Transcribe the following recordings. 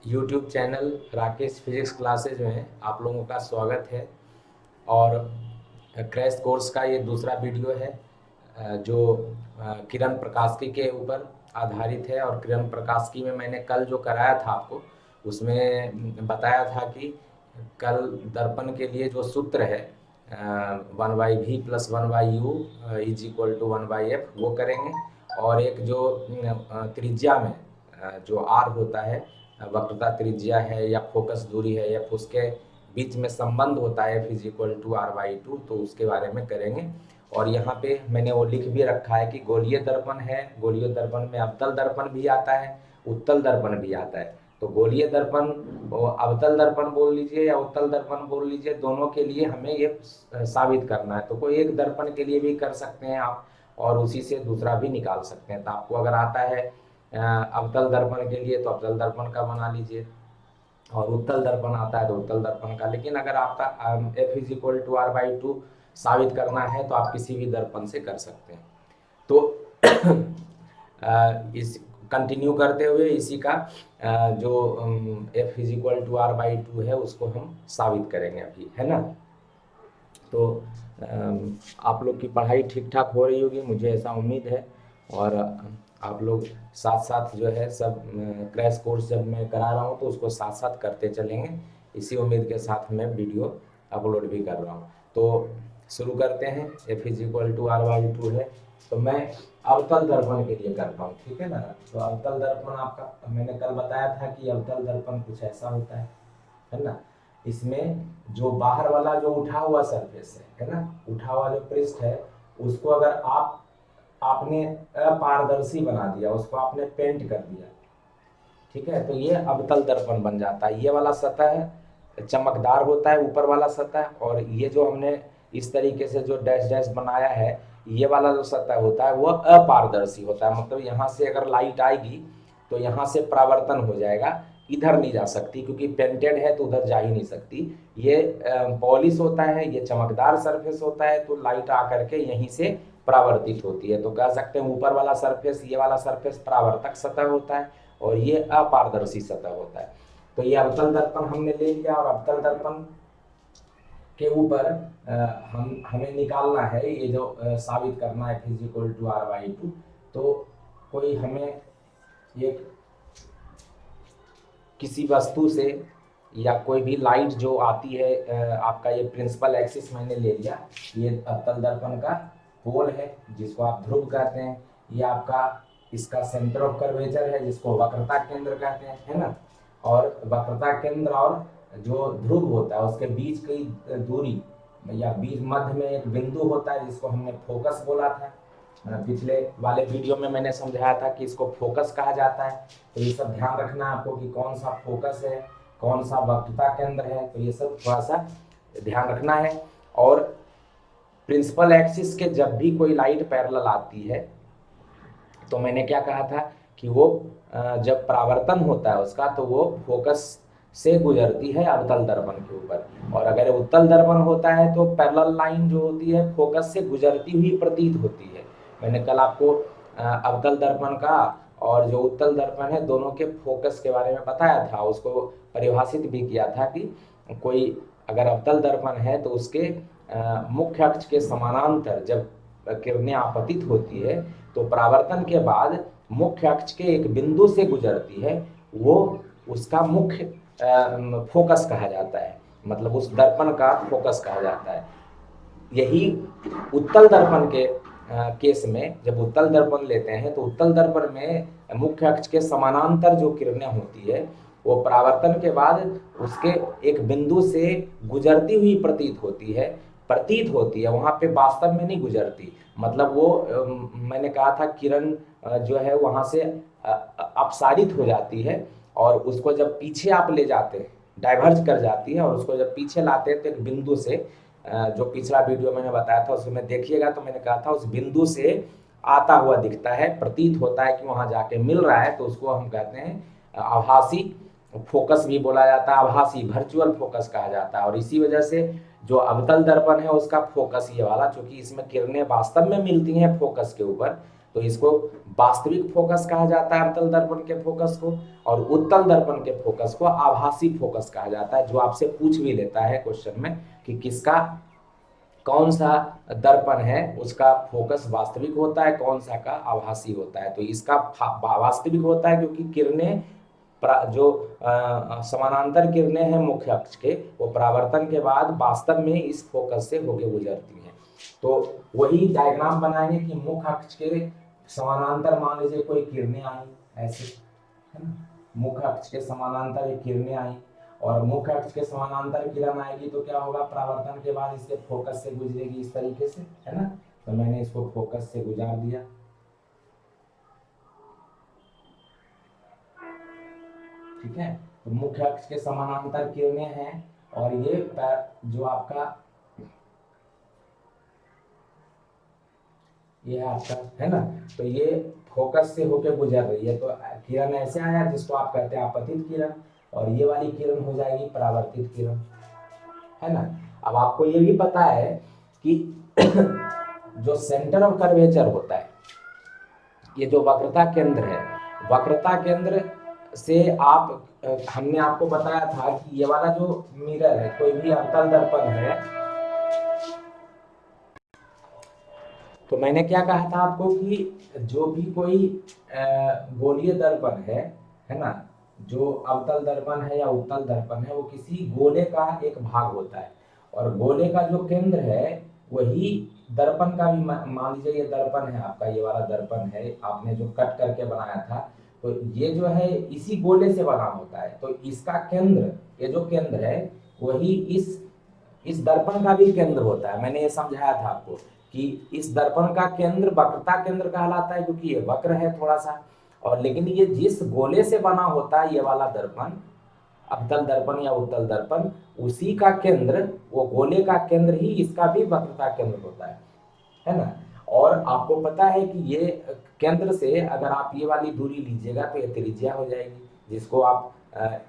YouTube channel Rakesh physics classes में आप लोगों का स्वागत है। और क्रैश कोर्स का ये दूसरा वीडियो है जो किरण प्रकाशिकी के ऊपर आधारित है। और किरण प्रकाशिकी में मैंने कल जो कराया था आपको, उसमें बताया था कि कल दर्पण के लिए जो सूत्र है 1/v + 1/u = 1/f वो करेंगे। और एक जो त्रिज्या में जो आर होता है, वक्रता त्रिज्या है या फोकस दूरी है या उसके बीच में संबंध होता है F = r/2, तो उसके बारे में करेंगे। और यहाँ पे मैंने वो लिख भी रखा है कि गोलीय दर्पण है, गोलीय दर्पण में अवतल दर्पण भी आता है, उत्तल दर्पण भी आता है। तो गोलीय दर्पण अवतल दर्पण बोल लीजिए या उत्तल दर्पण बोल लीजिए, दोनों के लिए हमें ये साबित करना है। तो कोई एक दर्पण के लिए भी कर सकते हैं आप, और उसी से दूसरा भी निकाल सकते हैं। तो आपको अगर आता है अवतल दर्पण के लिए तो अवतल दर्पण का बना लीजिए, और उत्तल दर्पण आता है तो उत्तल दर्पण का। लेकिन अगर आपका F = r/2 साबित करना है तो आप किसी भी दर्पण से कर सकते हैं। तो इस कंटिन्यू करते हुए इसी का जो F = r/2 है उसको हम साबित करेंगे अभी, है ना। तो आप लोग की पढ़ाई ठीक ठाक हो रही होगी, मुझे ऐसा उम्मीद है। और आप लोग साथ साथ जो है सब क्रैश कोर्स जब मैं करा रहा हूँ तो उसको साथ साथ करते चलेंगे, इसी उम्मीद के साथ मैं वीडियो अपलोड भी कर रहा हूँ। तो शुरू करते हैं। F = r/2 है, तो मैं अवतल दर्पण के लिए करता हूँ, ठीक है ना। तो अवतल दर्पण आपका मैंने कल बताया था कि अवतल दर्पण कुछ ऐसा होता है ना। इसमें जो बाहर वाला जो उठा हुआ सरफेस है ना, उठा हुआ जो पृष्ठ है, उसको अगर आपने अपारदर्शी बना दिया, उसको आपने पेंट कर दिया, ठीक है, तो ये अवतल दर्पण बन जाता है। ये वाला सतह चमकदार होता है, ऊपर वाला सतह, और ये जो हमने इस तरीके से जो डैश डैश बनाया है, ये वाला जो सतह होता है वो अपारदर्शी होता है। मतलब यहाँ से अगर लाइट आएगी तो यहाँ से परावर्तन हो जाएगा, इधर नहीं जा सकती, क्योंकि पेंटेड है तो उधर जा ही नहीं सकती। ये पॉलिश होता है, ये चमकदार सरफेस होता है, तो लाइट आकर के यहीं से परावर्तित होती है। तो कह सकते हैं ऊपर वाला सरफेस, ये वाला सरफेस परावर्तक सतह होता है, और ये अपारदर्शी सतह होता है। तो ये अवतल दर्पण हमने ले लिया, और अवतल दर्पण के ऊपर हमें निकालना है, ये जो साबित करना है F = r/2। तो कोई हमें एक किसी वस्तु से या कोई भी लाइट जो आती है, आपका ये प्रिंसिपल एक्सिस मैंने ले लिया, ये अवतल दर्पण का पोल है जिसको आप ध्रुव कहते हैं। ये आपका इसका सेंटर ऑफ कर्वेचर है जिसको वक्रता केंद्र कहते हैं, है ना। और वक्रता केंद्र और जो ध्रुव होता है उसके बीच की दूरी या बीच मध्य में एक बिंदु होता है जिसको हमने फोकस बोला था। पिछले वाले वीडियो में मैंने समझाया था कि इसको फोकस कहा जाता है। तो ये सब ध्यान रखना है आपको कि कौन सा फोकस है, कौन सा वक्रता केंद्र है, तो ये सब थोड़ा सा ध्यान रखना है। और प्रिंसिपल एक्सिस के जब भी कोई लाइट पैरेलल आती है तो मैंने क्या कहा था कि वो जब परावर्तन होता है उसका, तो वो फोकस से गुजरती है अवतल दर्पण के ऊपर। और अगर उत्तल दर्पण होता है तो पैरेलल लाइन जो होती है फोकस से गुजरती हुई प्रतीत होती है। मैंने कल आपको अवतल दर्पण का और जो उत्तल दर्पण है दोनों के फोकस के बारे में बताया था, उसको परिभाषित भी किया था कि कोई अगर अवतल दर्पण है तो उसके मुख्य अक्ष के समानांतर जब किरणें आपतित होती है तो परावर्तन के बाद मुख्य अक्ष के एक बिंदु से गुजरती है, वो उसका मुख्य फोकस कहा जाता है, मतलब उस दर्पण का फोकस कहा जाता है। यही उत्तल दर्पण के केस में जब उत्तल दर्पण लेते हैं तो उत्तल दर्पण में मुख्य अक्ष के समानांतर जो किरणें होती है वो परावर्तन के बाद उसके एक बिंदु से गुजरती हुई प्रतीत होती है, वहां पे वास्तव में नहीं गुजरती। मतलब वो मैंने कहा था किरण जो है वहां से अपसारित हो जाती है, और उसको जब पीछे आप ले जाते हैं डाइवर्ज कर जाती है, और उसको जब पीछे लाते हैं तो एक बिंदु से जो पिछला वीडियो मैंने बताया था उसमें देखिएगा, तो मैंने कहा था उस बिंदु से आता हुआ दिखता है, प्रतीत होता है कि वहां जाके मिल रहा है, तो उसको हम कहते हैं आभासी फोकस भी बोला जाता है, आभासी वर्चुअल फोकस कहा जाता है। और इसी वजह से जो अवतल दर्पण है उसका फोकस ये वाला, क्योंकि इसमें किरणें वास्तव में मिलती हैं फोकस के ऊपर, तो इसको वास्तविक फोकस कहा जाता है अवतल दर्पण के फोकस को, और उत्तल दर्पण के फोकस को आभासी फोकस कहा जाता है, जो आपसे पूछ भी लेता है क्वेश्चन में कि किसका कौन सा दर्पण है उसका फोकस वास्तविक होता है, कौन सा का आभासी होता है। तो इसका वास्तविक होता है क्योंकि किरणें जो समानांतर किरणें हैं मुख्य अक्ष के, वो परावर्तन के बाद वास्तव में इस फोकस से होके गुजरती हैं। तो वही डायग्राम बनाएंगे कि मुख्य अक्ष के समानांतर मान लीजिए कोई किरणें आई ऐसे, है ना, मुख्य अक्ष के समानांतर एक किरणें आई, और मुख्य अक्ष के समानांतर किरण आएगी तो क्या होगा, परावर्तन के बाद इसके फोकस से गुजरेगी इस तरीके से, है ना। तो मैंने इसको फोकस से गुजार दिया, ठीक है। तो मुख्य अक्ष के समानांतर किरणें हैं, और ये जो आपका ये आपका है ना, तो ये फोकस से होकर गुजर रही है। तो किरण ऐसे आया जिसको आप कहते हैं आपतित किरण, और ये वाली किरण हो जाएगी परावर्तित किरण, है ना। अब आपको ये भी पता है कि जो सेंटर ऑफ कर्वेचर होता है, ये जो वक्रता केंद्र है, वक्रता केंद्र से आप हमने आपको बताया था कि ये वाला जो मिरर है, कोई भी अवतल दर्पण है, तो मैंने क्या कहा था आपको कि जो भी कोई गोलीय दर्पण है ना, जो अवतल दर्पण है या उत्तल दर्पण है, वो किसी गोले का एक भाग होता है, और गोले का जो केंद्र है वही दर्पण का भी, मान लीजिए ये दर्पण है आपका, ये वाला दर्पण है आपने जो कट करके बनाया था, तो ये जो है इसी गोले से बना होता है। तो इसका केंद्र, ये जो केंद्र है वही इस दर्पण का भी केंद्र होता है। मैंने ये समझाया था आपको कि इस दर्पण का केंद्र वक्रता केंद्र कहलाता है, क्योंकि ये वक्र है थोड़ा सा, और लेकिन ये जिस गोले से बना होता है ये वाला दर्पण, अवतल दर्पण या उत्तल दर्पण, उसी का केंद्र, वो गोले का केंद्र ही इसका भी वक्रता केंद्र होता है ना। और आपको पता है कि ये केंद्र से अगर आप ये वाली दूरी लीजिएगा तो ये त्रिज्या हो जाएगी, जिसको आप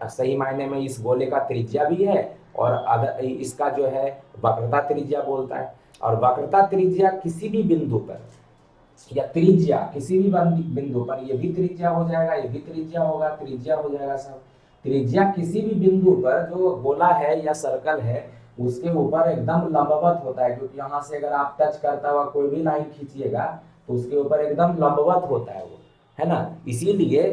सही मायने में इस गोले का त्रिज्या भी है, और इसका जो है वक्रता त्रिज्या बोलता है। और वक्रता त्रिज्या किसी भी बिंदु पर, या त्रिज्या किसी भी बिंदु पर, ये भी त्रिज्या हो जाएगा, ये भी त्रिज्या होगा, त्रिज्या हो जाएगा सब। त्रिज्या किसी भी बिंदु पर जो गोला है या सर्कल है उसके ऊपर एकदम लंबवत होता है, क्योंकि यहाँ से अगर आप टच करता हुआ कोई भी लाइन खींचिएगा तो उसके ऊपर एकदम लंबवत होता है वो, है ना। इसीलिए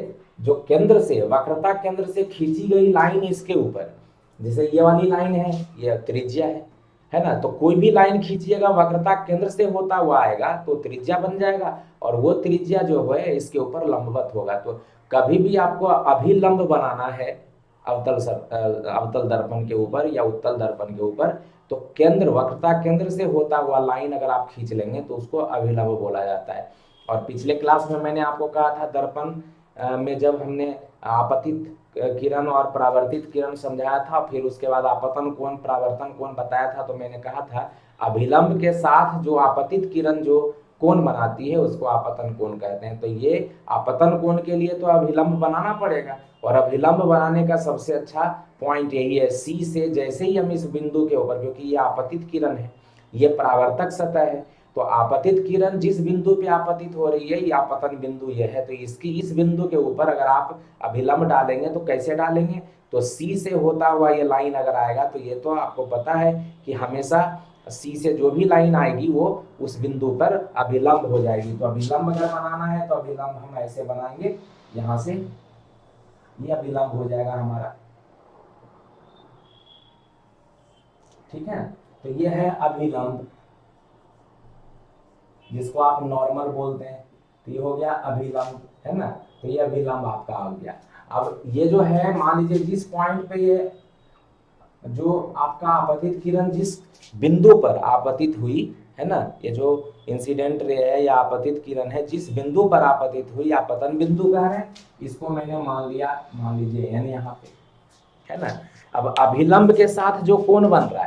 जो केंद्र से, वक्रता केंद्र से खींची गई लाइन इसके ऊपर, जैसे ये वाली लाइन है, ये त्रिज्या है ना, तो कोई भी लाइन खींचिएगा वक्रता केंद्र से होता हुआ आएगा तो त्रिज्या बन जाएगा, और वो त्रिज्या जो है इसके ऊपर लंबवत होगा। तो कभी भी आपको अभिलंब बनाना है अवतल दर्पण के ऊपर या उत्तल दर्पण के ऊपर, तो केंद्र, वक्रता केंद्र से होता हुआ लाइन अगर आप खींच लेंगे तो उसको अभिलंब बोला जाता है। और पिछले क्लास में मैंने आपको कहा था दर्पण में जब हमने आपतित किरण और परावर्तित किरण समझाया था, फिर उसके बाद आपतन कोण परावर्तन कोण बताया था, तो मैंने कहा था अभिलंब के साथ जो आपतित किरण जो कोण बनाती है उसको आपतन कोण कहते हैं। तो ये आपतन कोण के लिए तो अभिलंब बनाना पड़ेगा, और अभिलंब बनाने का सबसे अच्छा पॉइंट यही है, सी से जैसे ही हम इस बिंदु के ऊपर, क्योंकि ये आपतित किरण है, ये परावर्तक सतह है, तो आपतित किरण जिस बिंदु पे आपतित हो रही है ये आपतन बिंदु ये है, तो इसकी इस बिंदु के ऊपर अगर आप अभिलंब डालेंगे तो कैसे डालेंगे, तो सी से होता हुआ ये लाइन अगर आएगा, तो ये तो आपको पता है कि हमेशा सी से जो भी लाइन आएगी वो उस बिंदु पर अभिलंब हो जाएगी। तो अभिलंब अगर बनाना है तो अभिलंब हम ऐसे बनाएंगे, यहाँ से ये अभिलंब हो जाएगा हमारा, ठीक है। तो ये है अभिलंब, जिसको आप नॉर्मल बोलते हैं, तो ये हो गया अभिलंब, है ना। तो ये अभिलंब आपका आ गया। अब ये जो है, मान लीजिए जिस पॉइंट पे ये जो आपका आपतित किरण जिस बिंदु पर आपतित हुई है ना, ये जो इंसिडेंट रे है या आपतित किरण है जिस बिंदु पर आपतित हुई, आपतन बिंदु कह रहे हैं इसको, मैंने मान लिया, मान लीजिए एन यहाँ पे, है ना। अब अभिलंब के साथ जो कोण बन रहा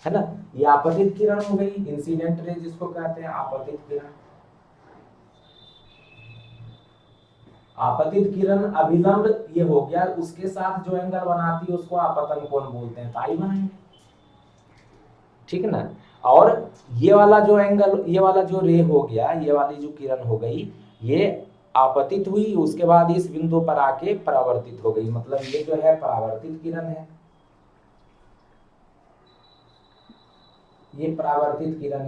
है ना, ये आपतित किरण हो गई, इंसिडेंट रे जिसको कहते हैं आपतित किरण। आपतित किरण अभिलंब ये हो गया, उसके साथ जो एंगल बनाती है उसको आपतन कोण बोलते हैं, पाई बनाएंगे, ठीक है ना। और ये वाला जो एंगल, ये वाला जो रे हो गया, ये वाली जो किरण हो गई, ये आपतित हुई, उसके बाद इस बिंदु पर आके परावर्तित हो गई, मतलब ये जो है परावर्तित किरण ये परावर्तित किरण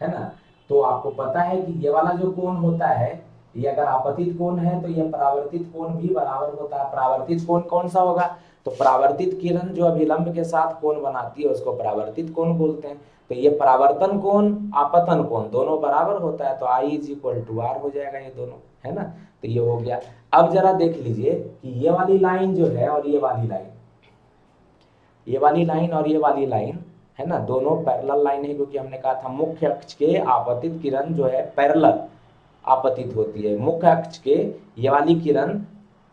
है ना। तो आपको पता है कि ये वाला जो कोण होता है, ये अगर आपतित कोण है तो ये परावर्तित कोण भी बराबर होता है। परावर्तित कोण कौन सा होगा, तो परावर्तित किरण जो अभिलंब के साथ कोण बनाती है उसको परावर्तित कोण बोलते हैं। तो ये परावर्तन कोण आपतन कोण दोनों बराबर होता है, तो I is equal to R हो जाएगा ये दोनों, है ना। तो ये हो गया। अब जरा देख लीजिए कि ये वाली लाइन जो है और ये वाली लाइन, ये वाली लाइन और ये वाली लाइन, है ना, दोनों पैरेलल लाइन है, क्योंकि हमने कहा था मुख्य अक्ष के आपतित किरण जो है पैरेलल आपतित होती है। मुख्य अक्ष के ये वाली किरण,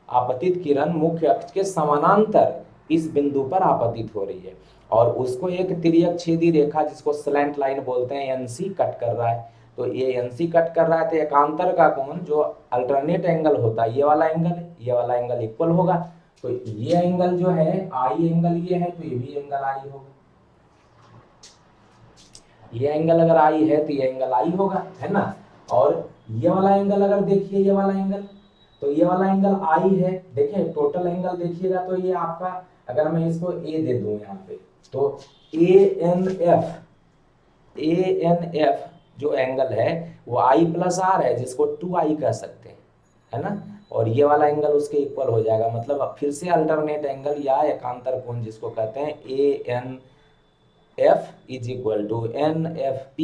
आपतित किरण मुख्य अक्ष के समानांतर इस बिंदु पर आपतित हो रही है, और उसको एक तिर्यक छेदी रेखा जिसको स्लैंट लाइन बोलते हैं एनसी कट कर रहा है। तो ये एनसी कट कर रहा है, तो एकांतर का कोण जो अल्टरनेट एंगल होता है, ये वाला एंगल, ये वाला एंगल इक्वल होगा। तो ये एंगल जो है आई एंगल ये है, तो ये भी एंगल आई होगा। ये एंगल अगर आई है तो ये एंगल आई होगा, है ना। और ये वाला एंगल अगर देखिए, ये वाला एंगल, तो ये वाला एंगल आई है। देखिए टोटल एंगल देखिएगा तो ये आपका, अगर मैं इसको ए दे दूं यहाँ पे, तो ए एन एफ जो एंगल है वो आई प्लस आर है, जिसको 2i कह सकते हैं, है ना। और ये वाला एंगल उसके इक्वल हो जाएगा, मतलब अब फिर से अल्टरनेट एंगल या एकांतर कोण जिसको कहते हैं ANF is equal to NFP,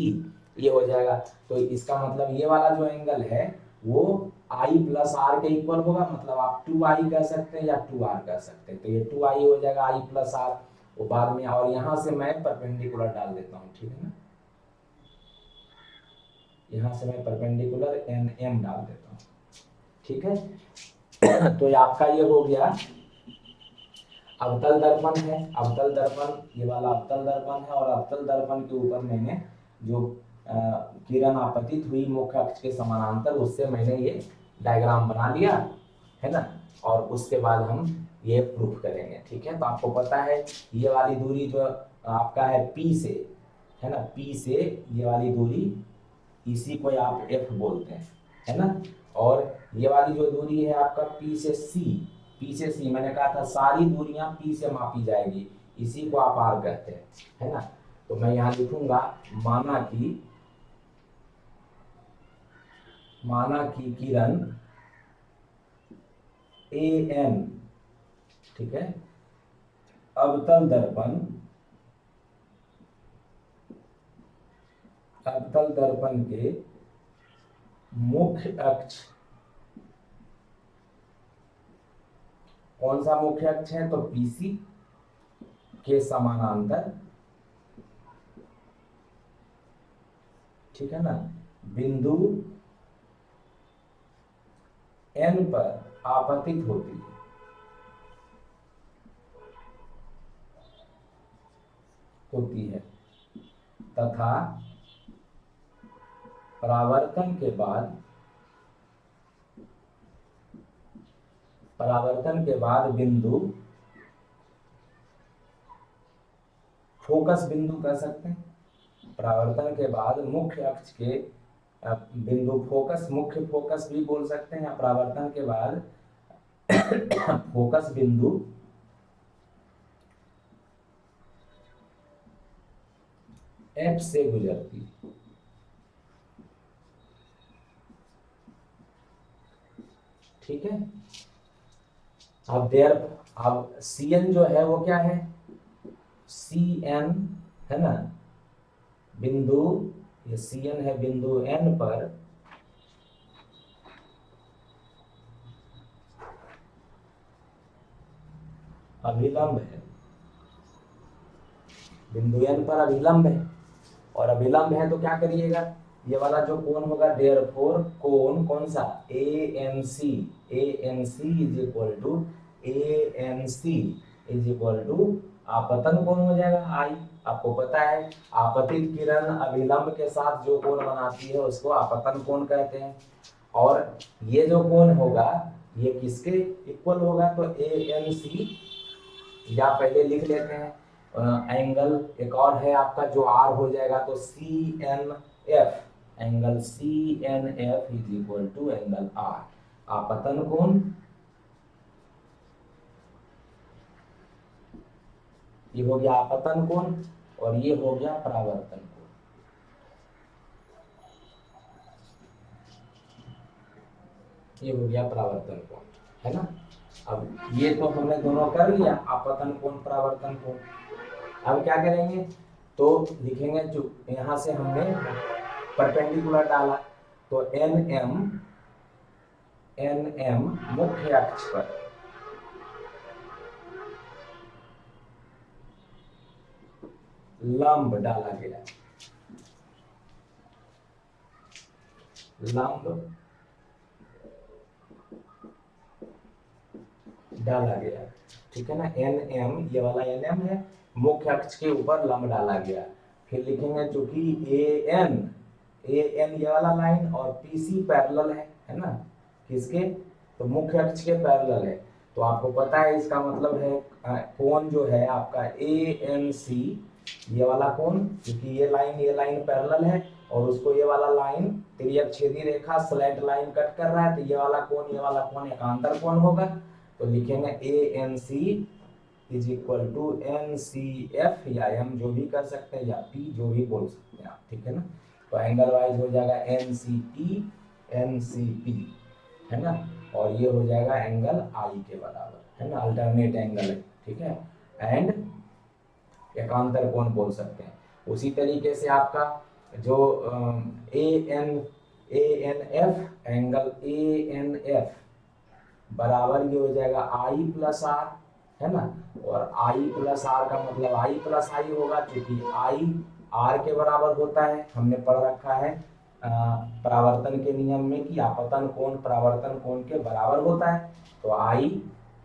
ये हो जाएगा। तो इसका मतलब ये वाला जो एंगल है वो i प्लस आर के इक्वल होगा, मतलब आप 2i कह सकते हैं या 2r कह सकते हैं। तो ये 2i हो जाएगा i प्लस आर, वो बाद में, और यहाँ से मैं परपेंडिकुलर डाल देता हूँ, ठीक है ना। यहाँ से मैं परपेंडिकुलर NM डाल देता हूँ, ठीक है। तो ये आपका ये हो गया अवतल दर्पण है। अवतल दर्पण, ये वाला अवतल दर्पण है, और अवतल दर्पण के ऊपर मैंने जो किरण आपतित हुई मुख्य अक्ष के समानांतर, उससे मैंने ये डायग्राम बना लिया, है ना। और उसके बाद हम ये प्रूफ करेंगे, ठीक है। तो आपको पता है ये वाली दूरी जो आपका है P से, है ना, P से ये वाली दूरी, इसी को आप F बोलते हैं, है ना। और ये वाली जो दूरी है आपका P से C, मैंने कहा था सारी दूरियां P से मापी जाएगी, इसी को आप R कहते हैं, है ना। तो मैं यहाँ लिखूंगा माना कि किरण AN, ठीक है, अवतल दर्पण के मुख्य अक्ष, कौन सा मुख्य अक्ष है, तो PC के समानांतर, ठीक है ना, बिंदु N पर आपतित होती है तथा परावर्तन के बाद बिंदु, फोकस बिंदु कह सकते हैं, परावर्तन के बाद मुख्य अक्ष के बिंदु फोकस, मुख्य फोकस भी बोल सकते हैं, या परावर्तन के बाद फोकस बिंदु F से गुजरती, ठीक है। अब CN जो है वो क्या है, CN, है ना, बिंदु, ये CN है बिंदु N पर अभिलंब है, बिंदु N पर अभिलंब है, और अभिलंब है तो क्या करिएगा, ये वाला जो कोण होगा, देयरफॉर कोण कौन सा, ANC इज इक्वल टू आपतन कोण हो जाएगा I। आपको पता है आपतित किरण अभिलंब के साथ जो कोण बनाती है उसको आपतन कोण कहते हैं, और ये जो कोण होगा ये किसके इक्वल होगा, तो ANC, या पहले लिख लेते हैं एंगल एक और है आपका जो आर हो जाएगा, तो C N F, angle C N F is equal to angle R. आपतन कोण, ये हो गया आपतन कोण और ये हो गया परावर्तन कोण। ये हो गया परावर्तन कोण, है ना। अब ये तो हमने दोनों कर लिया, आपतन कोण परावर्तन कोण। अब क्या करेंगे, तो लिखेंगे जो यहां से हमने परपेंडिकुलर डाला, तो एन एम मुख्य अक्ष पर लंब डाला गया, लंब डाला गया, ठीक है ना। एन एम, ये वाला एन एम है, मुख्य अक्ष के ऊपर लंब डाला गया। फिर लिखेंगे चूंकि ए एन ये वाला लाइन और पी सी पैरेलल है ना, किसके, तो मुख्य अक्ष के पैरेलल है। तो आपको पता है इसका मतलब है कोण जो है आपका ए एन सी, ये वाला कोण, क्योंकि ये लाइन पैरेलल है और उसको ये वाला लाइन तिर्यक छेदी रेखा स्लैंट लाइन कट कर रहा है, तो ये वाला कोण एकांतर कोण होगा। तो लिखेंगे A N C is equal to N C F, या एम जो भी कर सकते हैं या पी जो भी बोल सकते हैं आप, ठीक है ना। तो एंगल वाइज हो जाएगा एन सी पी, है ना, और ये हो जाएगा एंगल आई के बराबर, है ना, अल्टरनेट एंगल है, ठीक है। एंड एकांतर कोण बोल सकते हैं। उसी तरीके से आपका जो A N F, angle A N F बराबर ये हो जाएगा आई प्लस आर, है ना। और आई प्लस आर का मतलब आई प्लस आई होगा, क्योंकि आई आर के बराबर होता है। हमने पढ़ रखा है परावर्तन के नियम में कि आपतन कोण परावर्तन कोण के बराबर होता है। तो आई,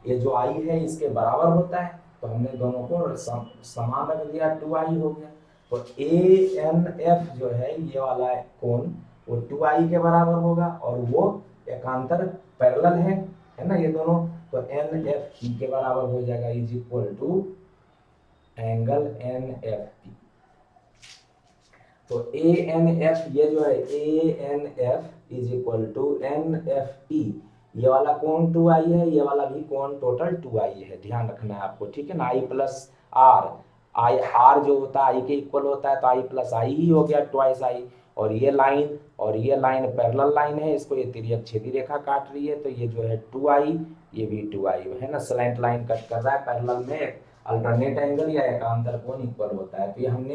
ये जो आई है इसके बराबर होता है, तो हमने दोनों को समान रख दिया, 2i हो गया। तो ए एन एफ जो है ये वाला कोण वो 2i के बराबर होगा और वो एकांतर पैरेलल है ना ये दोनों। तो एन एफ पी के बराबर हो जाएगा, is equal to angle N F P. तो ए एन एफ ये जो है A N F is equal to N F P, ये वाला कोण 2i है, ये वाला भी कोण टोटल 2i है, ध्यान रखना है आपको, ठीक है ना। आई प्लस आर, आई आर जो होता है आई के इक्वल होता है, तो आई प्लस आई ही हो गया, ट्वाइस आई। और ये लाइन पैरेलल लाइन है, इसको ये तिर्यक छेदी रेखा काट रही है, तो ये जो है 2i, ये भी 2i है ना, स्लैंट लाइन कट कर रहा है पैरेलल में। अल्टरनेट एंगल या एकांतर कोण इक्वल होता है, तो ये हमने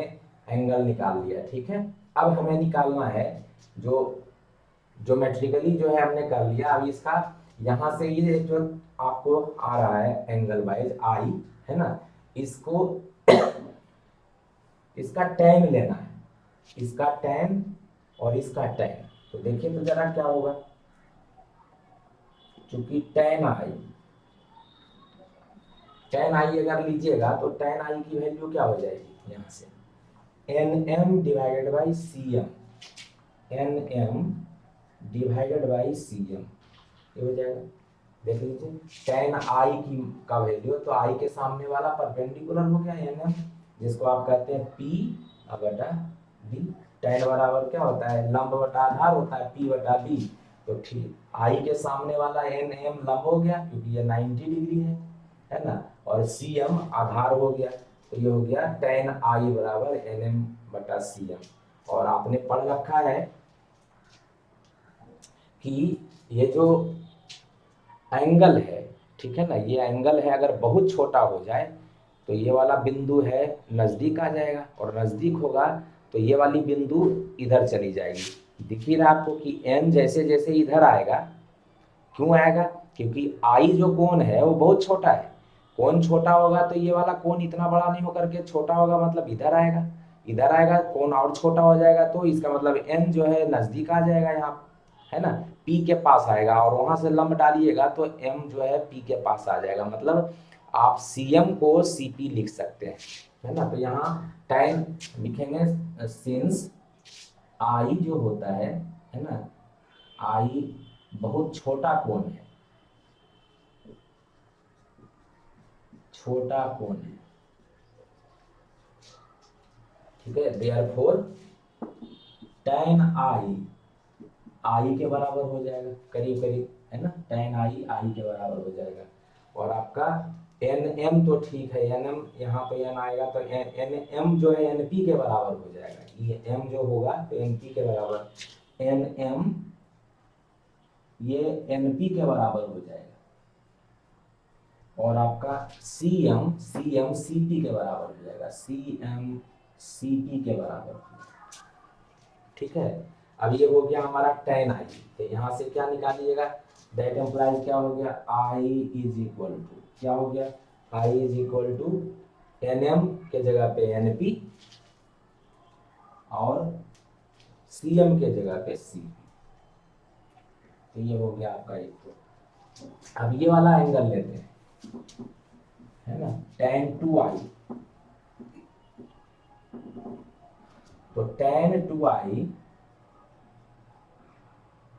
एंगल निकाल लिया, ठीक है। अब हमें निकालना है जो ज्योमेट्रिकली जो है हमने कर लिया। अब इसका यहां से ये जो आपको आ रहा है एंगल वाइज आई, है ना, इसको इसका tan लेना है, इसका tan और इसका tan। तो देखिए तो जरा क्या होगा, क्योंकि tan आई अगर लीजिएगा तो tan आई की वैल्यू क्या हो जाएगी, यहां से N M divided by C M, N M divided by C M, ये हो जाएगा। देख लीजिए tan आई की का वैल्यू, तो आई के सामने वाला परपेंडिकुलर हो गया एन एम, जिसको आप कहते हैं पी बटा बी। tan बराबर क्या होता है, लंब बटा आधार होता है, पी बटा बी। तो ठीक आई के सामने वाला एन एम लंब हो गया क्योंकि ये 90 डिग्री है ना, और सी एम आधार हो गया, तो ये हो गया tan आई बराबर एन एम बटा सी एम। और आपने पढ़ रखा है कि ये जो एंगल है, ठीक है ना, ये एंगल है अगर बहुत छोटा हो जाए तो ये वाला बिंदु है नजदीक आ जाएगा, और नजदीक होगा तो ये वाली बिंदु इधर चली जाएगी। दिख ही रहा आपको कि एन जैसे जैसे इधर आएगा, क्यों आएगा, क्योंकि आई जो कोण है वो बहुत छोटा है। कोण छोटा होगा तो ये वाला कोण इतना बड़ा नहीं होकर के छोटा होगा, मतलब इधर आएगा, इधर आएगा कोण और छोटा हो जाएगा, तो इसका मतलब एन जो है नजदीक आ जाएगा यहाँ, है ना, पी के पास आएगा, और वहां से लंब डालिएगा तो एम जो है पी के पास आ जाएगा। मतलब आप सीएम को सीपी लिख सकते हैं, है ना। तो यहाँ टाइम लिखेंगे सिंस आई जो होता है ना, आई बहुत छोटा कोण है, छोटा कोण है, ठीक है। देयरफॉर tan आई के बराबर हो जाएगा करीब करीब, है ना, tan आई के बराबर हो जाएगा। और आपका एन एम तो ठीक है, एन एम यहाँ पे एन आएगा तो एन एम जो है एन पी के बराबर हो जाएगा। ये एम जो होगा तो एन पी के बराबर, एन एम ये एन पी के बराबर हो जाएगा। और आपका सी एम सी पी के बराबर हो जाएगा, सी एम सी पी के बराबर। ठीक है। अब ये हो गया हमारा tan आई, तो यहाँ से क्या निकालिएगा, दैट एम्प्लाइज क्या हो गया, आई इज इक्वल टू क्या हो गया, I is equal to N M के जगह पे एन पी और सी एम के जगह पे सी पी। तो ये हो गया आपका एक। तो अब ये वाला एंगल लेते हैं, है ना, tan 2i, तो tan 2i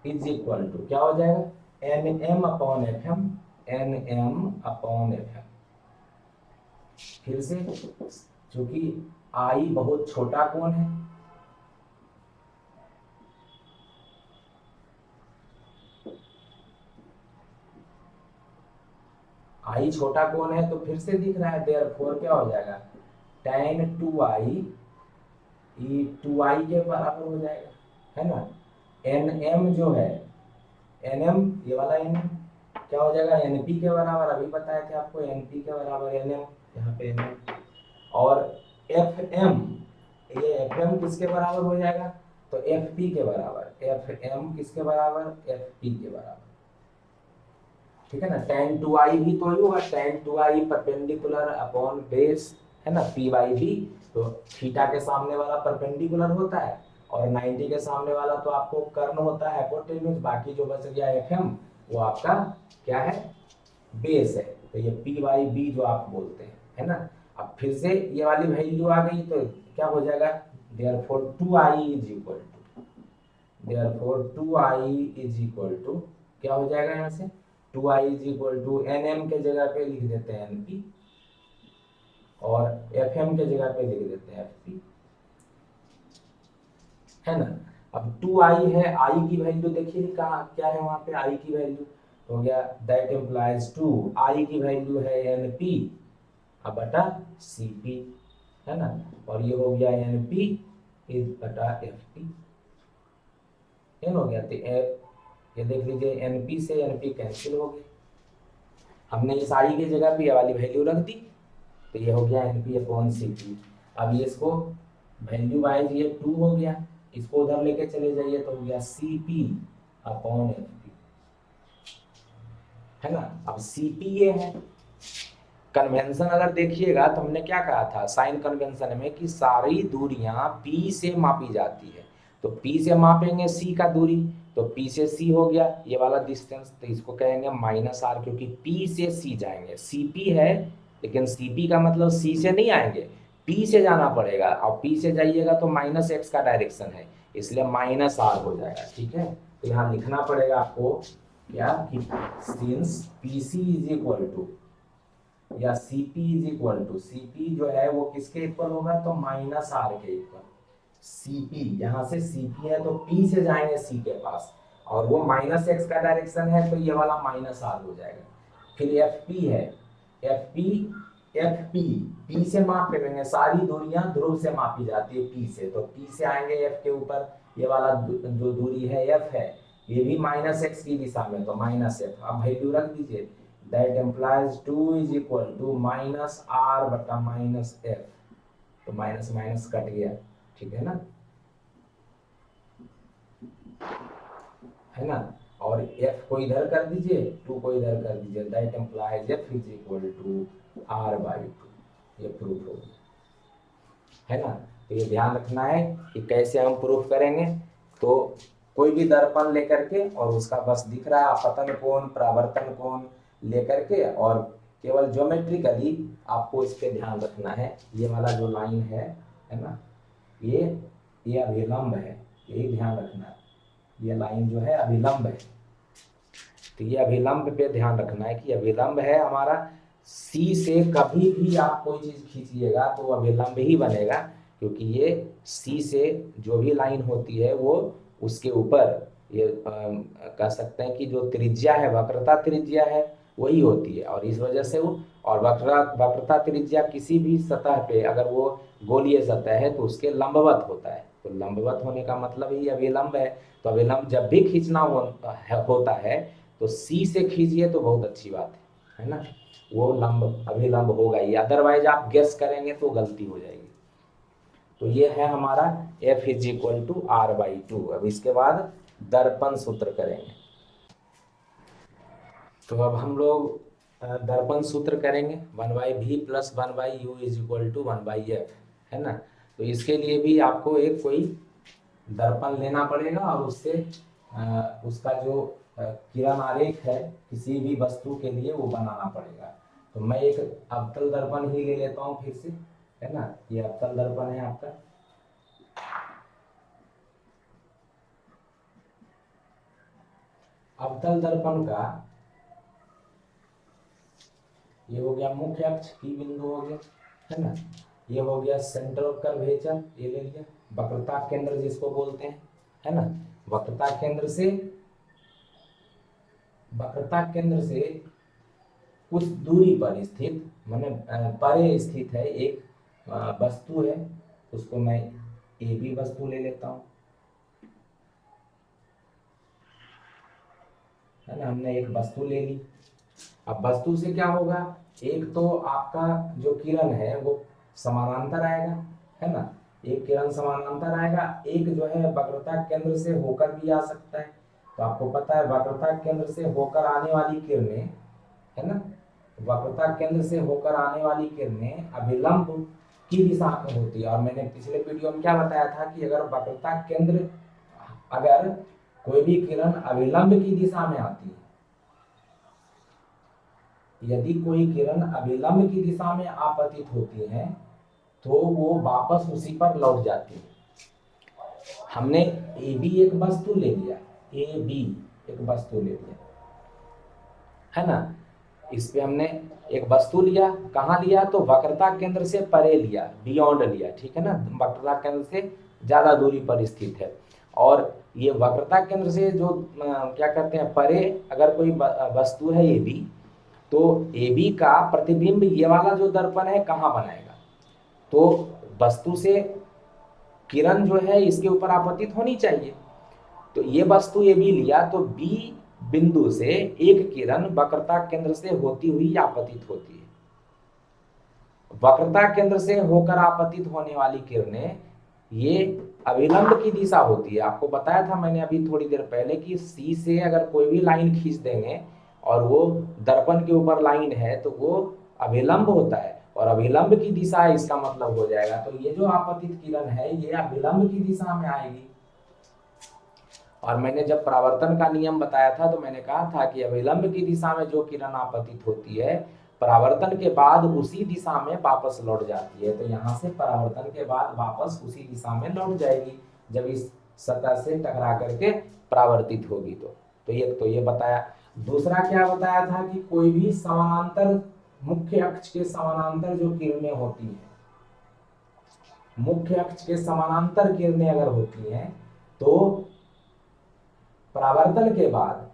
is equal to क्या हो जाएगा, N M upon F M, N M upon F M. फिर से चूंकि आई बहुत छोटा कोण है, आई छोटा कोण है तो फिर से दिख रहा है, देयरफॉर क्या हो जाएगा, tan 2i 2i के बराबर हो जाएगा, है ना। एन एम जो है, एन एम ये वाला एन एम क्या हो जाएगा, एन पी के बराबर, अभी बताया था आपको, एन पी के बराबर एन एम, यहाँ पे एन एम। और एफ एम, ये एफ एम किसके बराबर हो जाएगा, तो एफ पी के बराबर, एफ एम किसके बराबर, एफ पी के बराबर। ठीक है ना। tan 2i भी तो ही होगा, tan 2i perpendicular upon base, है ना, p बाई बी। तो थीटा के सामने वाला परपेंडिकुलर होता है और 90 के सामने वाला तो आपको कर्ण होता है, हाइपोटेन्यूज। बाकी जो बच गया एफएम वो आपका क्या है, बेस है। तो ये p बाई बी जो आप बोलते हैं, है ना। अब फिर से ये वाली वैल्यू आ गई तो क्या हो जाएगा, therefore 2i is equal to, therefore 2i is equal to क्या हो जाएगा, यहाँ से 2i is equal to N M के जगह पे लिख देते हैं एन पी और एफ एम के जगह पे लिख देते हैं एफ पी, है ना। अब 2i है, आई की वैल्यू देखिए कहाँ क्या है, वहां पे आई की वैल्यू हो गया, दैट इम्प्लाइज 2, आई की वैल्यू है एन पी अब बटा सी पी, है ना। और ये हो गया एन पी इज बटा एफ पी, एन हो गया। तो ये देख लीजिए एनपी से एनपी कैंसिल हो गए, हमने इस आई की जगह पे ये वाली वैल्यू रख दी, तो ये हो गया एनपी अपॉन सी पी। अब ये इसको वैल्यू वाइज ये 2 हो गया, इसको उधर लेके चले जाइए तो हो गया C P upon F P, है ना। अब सी पी ये है, कन्वेंशन अगर देखिएगा तो हमने क्या कहा था साइन कन्वेंशन में कि सारी दूरियां पी से मापी जाती है। तो पी से मापेंगे सी का दूरी, तो पी से सी हो गया ये वाला डिस्टेंस, तो इसको कहेंगे माइनस आर, क्योंकि पी से सी जाएंगे, सी पी है लेकिन सी पी का मतलब सी से नहीं आएंगे, पी से जाना पड़ेगा, और पी से जाइएगा तो माइनस एक्स का डायरेक्शन है, इसलिए माइनस आर हो जाएगा। ठीक है। तो यहाँ लिखना पड़ेगा आपको क्या कि since P C is equal to या Cp is equal to, Cp जो है वो किसके इक्वल होगा, तो माइनस आर के इक्वल। Cp यहाँ से Cp है तो P से जाएंगे C के पास, और वो माइनस एक्स का डायरेक्शन है तो ये वाला माइनस आर हो जाएगा। फिर Fp है, Fp P से माप के लेंगे, सारी दूरियां ध्रुव से मापी जाती है P से, तो P से आएंगे F के ऊपर, ये वाला जो दूरी है F है, ये भी माइनस एक्स की दिशा में, तो माइनस एफ। अब वैल्यू रख दीजिए, that implies 2 is equal to minus R बटा माइनस एफ, तो माइनस माइनस कट गया, ठीक है ना, है ना। और एफ को इधर कर दीजिए, 2 को इधर कर दीजिए, that implies F is equal to R by 2, ये प्रूफ हो गया, है ना। तो ये ध्यान रखना है कि कैसे हम प्रूफ करेंगे, तो कोई भी दर्पण लेकर के और उसका बस दिख रहा है आपतन कोण परावर्तन कोण लेकर के, और केवल ज्योमेट्रिकली आपको इस पे ध्यान रखना है, ये वाला जो लाइन है ना, ये अभिलंब है, यही ध्यान रखना है, ये लाइन जो है अभिलंब है, तो ये अभिलंब पे ध्यान रखना है कि अभिलंब है हमारा, सी से कभी भी आप कोई चीज खींचिएगा तो अभिलंब ही बनेगा, क्योंकि ये सी से जो भी लाइन होती है वो उसके ऊपर ये कह सकते हैं कि जो त्रिज्या है, वक्रता त्रिज्या है, वही होती है। और इस वजह से वो, और वक्रता त्रिज्या किसी भी सतह पे अगर वो गोलीय सतह है तो उसके लंबवत होता है। तो लंबवत होने का मतलब ही अभिलंब है। तो अभिलंब जब भी खींचना होता है तो सी से खींचिए तो बहुत अच्छी बात है ना। वो लंब अभिलंब होगा ही, अदरवाइज आप गेस करेंगे तो गलती हो जाएगी। तो ये है हमारा F is equal to R/2। अब इसके बाद दर्पण सूत्र करेंगे। तो अब हम लोग दर्पण सूत्र करेंगे 1/v plus 1/u is equal to 1/f, है ना। तो इसके लिए भी आपको एक कोई दर्पण लेना पड़ेगा और उससे उसका जो किरण आरेख है किसी भी वस्तु के लिए वो बनाना पड़ेगा। तो मैं एक अवतल दर्पण ही ले लेता हूँ फिर से, है ना। ये अवतल दर्पण है आपका। अवतल दर्पण का ये हो गया मुख्य अक्ष P बिंदु हो गया, है ना। ये हो गया सेंटर ऑफ कर्वेचर, ये ले लिया। वक्रता केंद्र जिसको बोलते हैं, है ना। वक्रता केंद्र से कुछ दूरी पर स्थित, माने परे स्थित है एक वस्तु है, उसको मैं ए बी वस्तु ले लेता हूं, है ना। हमने एक वस्तु ले ली। अब वस्तु से क्या होगा, एक तो आपका जो किरण है वो समानांतर आएगा, है ना। एक किरण समानांतर आएगा, एक जो है वक्रता केंद्र से होकर भी आ सकता है। तो आपको पता है वक्रता केंद्र से होकर आने वाली किरणें, है ना, वक्रता केंद्र से होकर आने वाली किरणें अभिलंब की दिशा में होती है। और मैंने पिछले वीडियो में क्या बताया था कि अगर कोई भी किरण अभिलंब की दिशा में आती है, यदि कोई किरण अभिलंब की दिशा में आपतित होती है तो वो वापस उसी पर लौट जाती है। हमने ए बी एक वस्तु ले लिया, ए बी एक वस्तु ले लिया, है ना। इस पे हमने एक वस्तु लिया, कहाँ लिया, तो वक्रता केंद्र से परे लिया, बियॉन्ड लिया, ठीक है ना। वक्रता केंद्र से ज्यादा दूरी पर स्थित है। और ये वक्रता केंद्र से जो क्या कहते हैं परे अगर कोई वस्तु है ए बी, तो ए बी का प्रतिबिंब ये वाला जो दर्पण है कहाँ बनाएगा, तो वस्तु से किरण जो है इसके ऊपर आपतित होनी चाहिए। तो ये वस्तु ए बी लिया तो बी बिंदु से एक किरण वक्रता केंद्र से होती हुई आपतित होती है। वक्रता केंद्र से होकर आपतित होने वाली किरणें ये अभिलंब की दिशा होती है। आपको बताया था मैंने अभी थोड़ी देर पहले कि सी से अगर कोई भी लाइन खींच देंगे और वो दर्पण के ऊपर लाइन है तो वो अभिलंब होता है, और अभिलंब की दिशा इसका मतलब हो जाएगा। तो ये जो आपतित किरण है ये अभिलंब की दिशा में आएगी। और मैंने जब परावर्तन का नियम बताया था तो मैंने कहा था कि अभिलंब की दिशा में जो किरण आपतित होती है परावर्तन के बाद उसी दिशा में वापस लौट जाती है। तो यहाँ से परावर्तन के बाद वापस उसी दिशा में लौट जाएगी जब इस सतह से टकरा करके परावर्तित होगी। तो ये बताया। दूसरा क्या बताया था कि कोई भी समानांतर, मुख्य अक्ष के समानांतर जो किरणें होती हैं, मुख्य अक्ष के समानांतर किरणें अगर होती हैं तो परावर्तन के बाद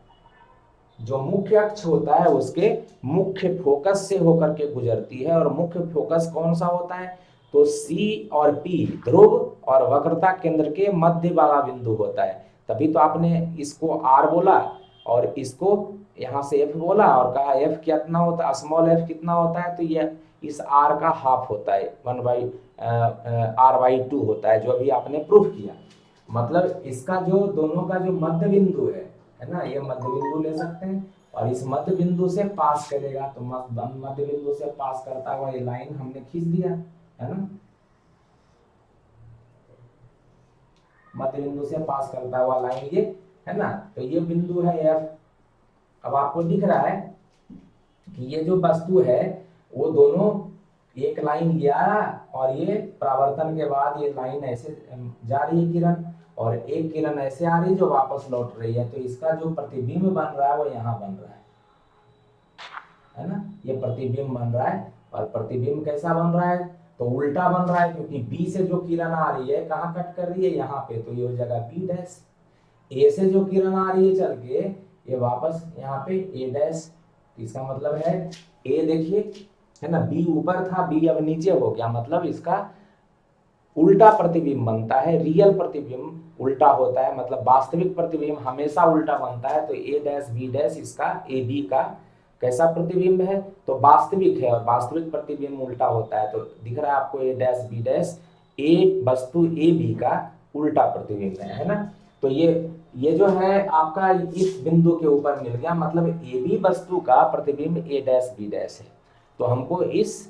जो मुख्य अक्ष होता है उसके मुख्य फोकस से होकर के गुजरती है। और मुख्य फोकस कौन सा होता है, तो सी और पी ध्रुव और वक्रता केंद्र के मध्य वाला बिंदु होता है। तभी तो आपने इसको आर बोला और इसको यहाँ से एफ बोला और कहा एफ कितना होता है, स्मॉल एफ कितना होता है, तो ये इस आर का हाफ होता है, 1/r/2 होता है, जो अभी आपने प्रूफ किया। मतलब इसका जो दोनों का जो मध्य बिंदु है ना, ये मध्य बिंदु ले सकते हैं और इस मध्य बिंदु से पास करेगा। तो मध्य बिंदु से पास करता हुआ ये लाइन हमने खींच दिया, है ना, मध्य बिंदु से पास करता हुआ लाइन ये, है ना। तो ये बिंदु है एफ। अब आपको दिख रहा है कि ये जो वस्तु है वो दोनों एक लाइन गया और ये परावर्तन के बाद ये लाइन ऐसे जा रही है किरण, और एक किरण ऐसे आ रही है जो वापस लौट रही है। तो इसका जो प्रतिबिंब बन रहा है वो यहाँ बन रहा है ना, ये प्रतिबिंब बन रहा है। और प्रतिबिंब कैसा बन रहा है, तो उल्टा बन रहा है, क्योंकि बी से जो किरण आ रही है कहाँ कट कर रही है, यहाँ पे, तो ये हो जाएगा बी डैश। ए से जो किरण आ रही है चल के ये वापस यहाँ पे ए डैश, इसका मतलब है ए देखिए, है ना, बी ऊपर था, बी अब नीचे हो गया, मतलब इसका उल्टा प्रतिबिंब बनता है। रियल प्रतिबिंब उल्टा होता है, मतलब वास्तविक प्रतिबिंब हमेशा उल्टा बनता है। तो ए डैश बी डैश इसका ए बी का कैसा प्रतिबिंब है, तो वास्तविक है, और वास्तविक प्रतिबिंब उल्टा होता है। तो दिख रहा है आपको ए डैश बी डैश, ए वस्तु ए बी का उल्टा प्रतिबिंब है ना। तो ये जो है आपका इस बिंदु के ऊपर मिल गया, मतलब ए बी वस्तु का प्रतिबिंब ए डैश बी डैश है। तो हमको इस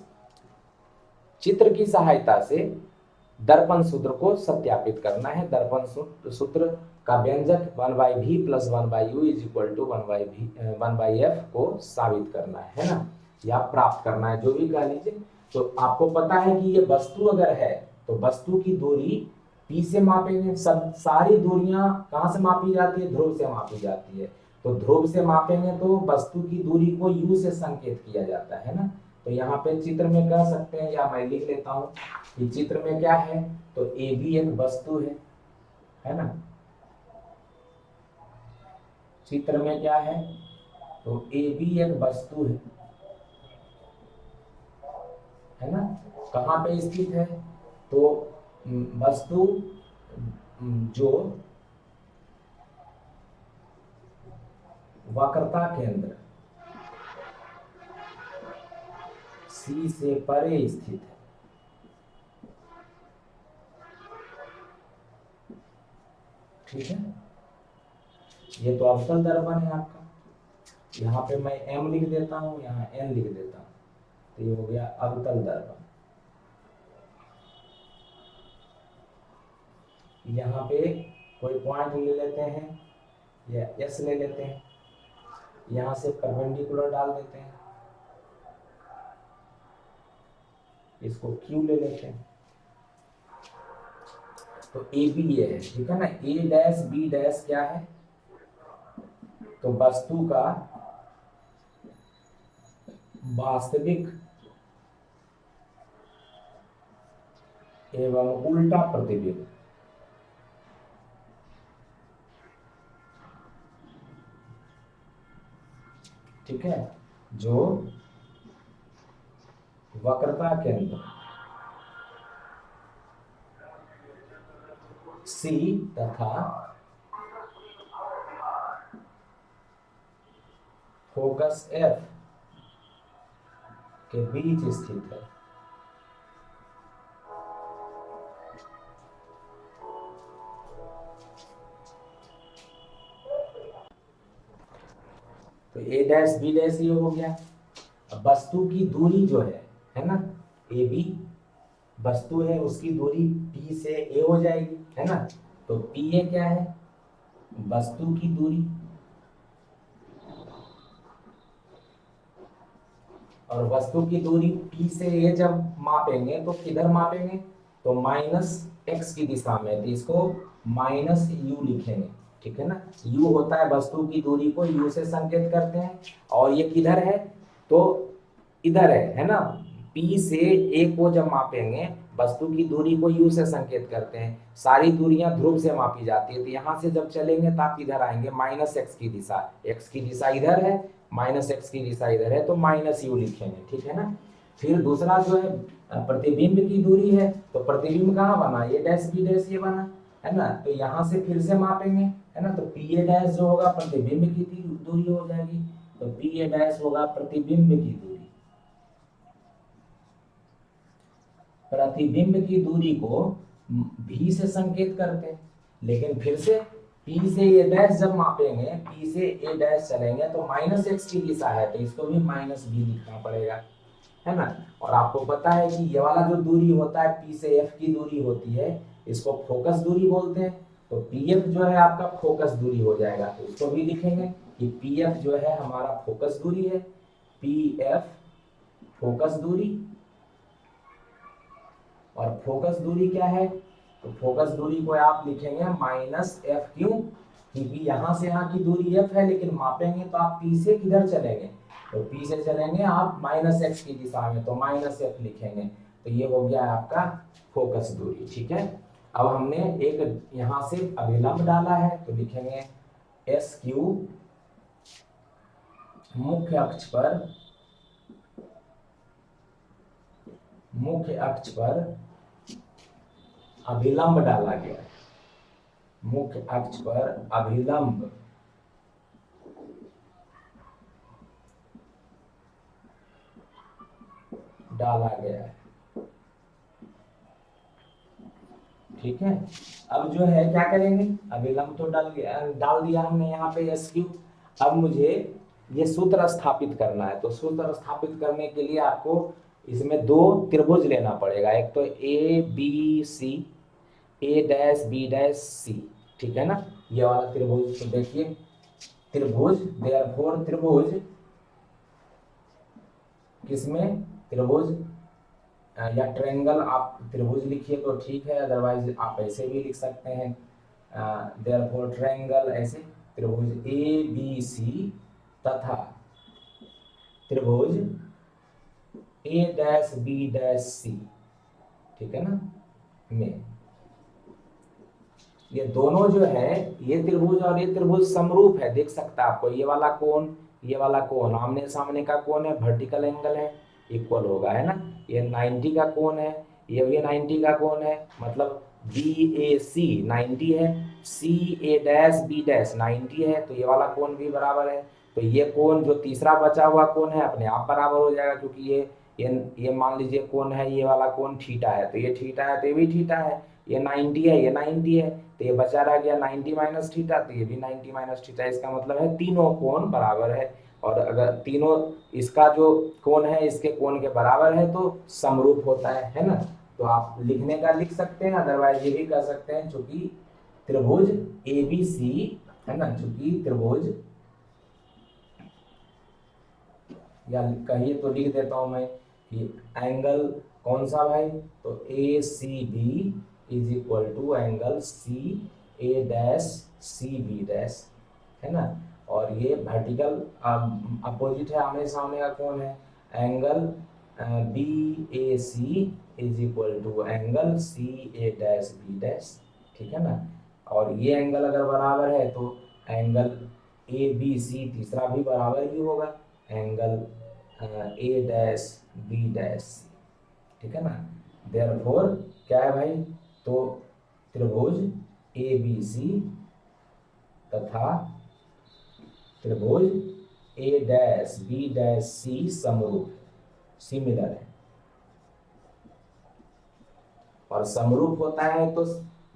चित्र की सहायता से दर्पण सूत्र को सत्यापित करना है। दर्पण सूत्र का व्यंजक 1/v + 1/u = 1/f को साबित करना है ना, या प्राप्त करना है, जो भी कह लीजिए। तो आपको पता है कि ये वस्तु अगर है तो वस्तु की दूरी p से मापेंगे। सब सारी दूरियां कहाँ से मापी जाती है, ध्रुव से मापी जाती है। तो ध्रुव से मापेंगे तो वस्तु की दूरी को u से संकेत किया जाता है ना। तो यहाँ पे चित्र में कह सकते हैं, या मैं लिख लेता हूँ कि चित्र में क्या है, तो ए बी एक वस्तु है ना। चित्र में क्या है, तो ए बी एक वस्तु है ना। कहाँ पे स्थित है, तो वस्तु जो वक्रता केंद्र सी से परे स्थित है। ठीक है, ये तो अवतल दर्पण है आपका। यहाँ पे मैं m लिख देता हूँ, यहाँ n लिख देता हूँ, तो ये हो गया अवतल दर्पण। यहाँ पे कोई पॉइंट ले लेते हैं, या s ले लेते हैं, यहाँ से परपेंडिकुलर डाल देते हैं, इसको q ले लेते हैं। तो ए बी ये है, ठीक है ना। ए डैश बी डैश क्या है, तो वस्तु का वास्तविक एवं उल्टा प्रतिबिंब। ठीक है, जो वक्रता केंद्र सी तथा फोकस एफ के बीच स्थित है। तो ए डैश बी डैश ये हो गया। अब वस्तु की दूरी जो है ना, ए बी वस्तु है, उसकी दूरी P से A हो जाएगी, है ना। तो PA क्या है, वस्तु की दूरी, और वस्तु की दूरी P से A जब मापेंगे तो किधर मापेंगे, तो -x की दिशा में, तो इसको -u लिखेंगे। ठीक है ना, u होता है वस्तु की दूरी को u से संकेत करते हैं, और ये किधर है, तो इधर है ना। P से A को जब मापेंगे, वस्तु की दूरी को u से संकेत करते हैं। सारी दूरियां ध्रुव से मापी जाती है, तो यहाँ से जब चलेंगे तो आप इधर आएंगे, -x की दिशा, x की दिशा इधर है, -x की दिशा इधर है, तो -u लिखेंगे। ठीक है ना। फिर दूसरा जो है प्रतिबिंब की दूरी है, तो प्रतिबिंब कहाँ बना, ए डैश बी डैश ये बना, है ना। तो यहाँ से फिर से मापेंगे, है ना। तो पी ए डैश जो होगा प्रतिबिंब की दूरी हो जाएगी, तो पी ए डैश होगा प्रतिबिंब की दूरी। प्रतिबिंब की दूरी को v से संकेत करते हैं, लेकिन फिर से P से A डैश जब मापेंगे, P से A डैश चलेंगे तो -x की दिशा है, तो इसको भी -b लिखना पड़ेगा, है ना। और आपको पता है कि ये वाला जो दूरी होता है P से F की दूरी होती है, इसको फोकस दूरी बोलते हैं। तो PF जो है आपका फोकस दूरी हो जाएगा, तो इसको भी लिखेंगे कि PF जो है हमारा फोकस दूरी है, PF फोकस दूरी। और फोकस दूरी क्या है, तो फोकस दूरी को आप लिखेंगे -f, क्यों, क्योंकि यहाँ से यहाँ की दूरी f है, लेकिन मापेंगे तो आप P से किधर चलेंगे, तो P से चलेंगे आप -x की दिशा में, तो -f लिखेंगे। तो ये हो गया आपका फोकस दूरी। ठीक है, अब हमने एक यहां से अभिलंब डाला है तो लिखेंगे एस क्यू मुख्य अक्ष पर अभिलंब डाला गया है, मुख्य अक्ष पर अभिलंब डाला गया है। ठीक है, अब जो है क्या करेंगे, अभिलंब तो डाल दिया हमने यहाँ पे एस क्यू। अब मुझे ये सूत्र स्थापित करना है, तो सूत्र स्थापित करने के लिए आपको इसमें दो त्रिभुज लेना पड़ेगा, एक तो A B C, A dash B dash C. ठीक है ना, ये वाला त्रिभुज। तो देखिए त्रिभुज, देयरफॉर त्रिभुज किसमें, त्रिभुज या ट्रायंगल, आप त्रिभुज लिखिए तो ठीक है, अदरवाइज आप ऐसे भी लिख सकते हैं, देयरफॉर ट्रायंगल, ऐसे त्रिभुज ए बी सी तथा त्रिभुज ए डैश बी डैश सी। ठीक है ना, में ये दोनों जो है, ये त्रिभुज और ये त्रिभुज समरूप है, देख सकता है आपको, ये वाला कोण, ये वाला कोण आमने सामने का कोण है, वर्टिकल एंगल है, इक्वल होगा, है ना। ये 90 का कोण है, ये भी 90 का कोण है, मतलब बी ए सी 90 है, सी ए डैश बी डैश 90 है, तो ये वाला कोण भी बराबर है। तो ये कोण जो तीसरा बचा हुआ कोण है अपने आप बराबर हो जाएगा, क्योंकि ये मान लीजिए कोण है, ये वाला कोण थीटा है, तो ये थीटा है तो ये भी थीटा है, ये 90 है, ये 90 है, तो ये बचा रह गया 90 माइनस थीटा, तो ये भी 90 माइनस थीटा। इसका मतलब है तीनों कोण बराबर है, और अगर तीनों, इसका जो कोण है इसके कोण के बराबर है तो समरूप होता है ना। तो आप लिखने का लिख सकते हैं, अदरवाइज ये भी कर सकते हैं, चूंकि त्रिभुज ए बी सी है ना, चूंकि त्रिभुज, या कहिए तो लिख देता हूं मैं कि एंगल कौन सा भाई, तो A C B is equal to angle C A dash C B dash, है ना। और ये वर्टिकल अपोजिट है, आमने सामने का कोण है, angle B A C is equal to angle C A dash B dash. ठीक है ना, और ये एंगल अगर बराबर है तो एंगल ए बी सी तीसरा भी बराबर ही होगा, angle A dash B dash. ठीक है ना, देयरफॉर क्या है भाई, तो त्रिभुज ए बी सी तथा त्रिभुज ए डैश बी डैश सी समरूप, सिमिलर है। और समरूप होता है तो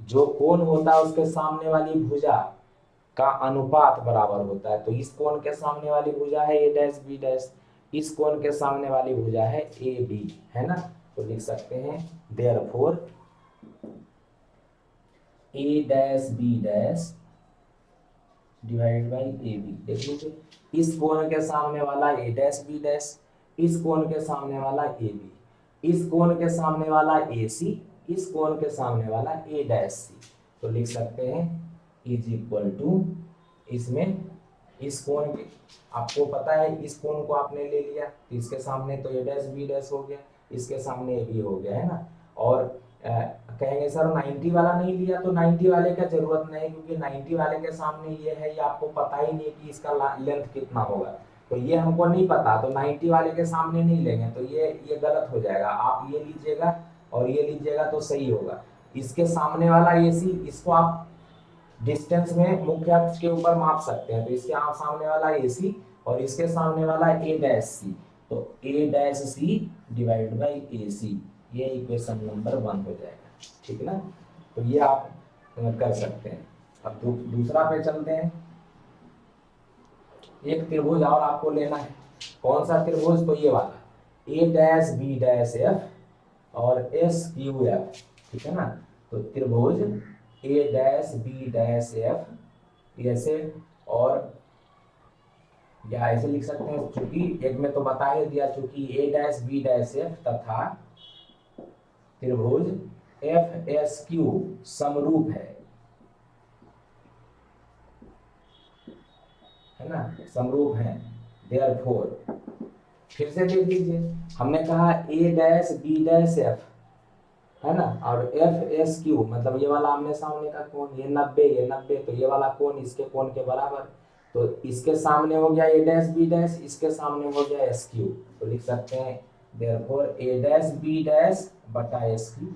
जो कोण होता है उसके सामने वाली भुजा का अनुपात बराबर होता है, तो इस कोण के सामने वाली भुजा है ए डैश बी डैश, इस कोण के सामने वाली भुजा है ए बी, है ना। तो लिख सकते हैं therefore A dash B dash divided by A B. देख लीजिए, इस कोण के सामने वाला ए डैश बी डैश, इस कोण के सामने वाला ए बी, इस कोण के सामने वाला ए सी, इस कोण के सामने वाला ए डैश सी। तो लिख सकते हैं इज इक्वल टू, इसमें इस कोण के, आपको पता है इस कोण को आपने ले लिया, इसके सामने तो ए डैश बी डैश हो गया, इसके सामने ए बी हो गया, है ना। और कहेंगे सर 90 वाला नहीं लिया, तो 90 वाले का जरूरत नहीं, क्योंकि 90 वाले के सामने ये है, ये आपको पता ही नहीं कि इसका लेंथ कितना होगा, तो ये हमको नहीं पता, तो 90 वाले के सामने नहीं लेंगे, तो ये गलत हो जाएगा। आप ये लीजिएगा और ये लीजिएगा तो सही होगा। इसके सामने वाला ए सी, इसको आप डिस्टेंस में मुख्य अक्ष के ऊपर माप सकते हैं, तो इसके सामने वाला ए सी और इसके सामने वाला ए डैश सी, तो A dash C divide by ए सी, ये इक्वेशन नंबर 1 हो जाएगा। ठीक ना, तो ये आप कर सकते हैं। अब दूसरा पे चलते हैं। एक त्रिभुज और आपको लेना है, कौन सा त्रिभुज, तो ये वाला ए डैश बी डैश एफ और एस क्यू एफ। ठीक है ना, तो त्रिभुज ए डैश बी डैश एफ ऐसे, और या ऐसे लिख सकते हैं, चूंकि एक में तो बता ही दिया, चूंकि ए डैश बी डैश एफ तथा त्रिभुज एफ एस क्यू समरूप है ना, समरूप है, देयरफॉर फिर से देख लीजिए, हमने कहा ए डैश बी डैश एफ, है ना, और एफ एस क्यू, मतलब ये वाला आमने सामने का कोण, ये 90 ये 90, तो ये वाला कोण इसके कोण के बराबर, तो इसके सामने हो गया ए डैश बी डैश, इसके सामने हो गया एस क्यू, तो लिख सकते हैं therefore A dash B dash बटा एस क्यू।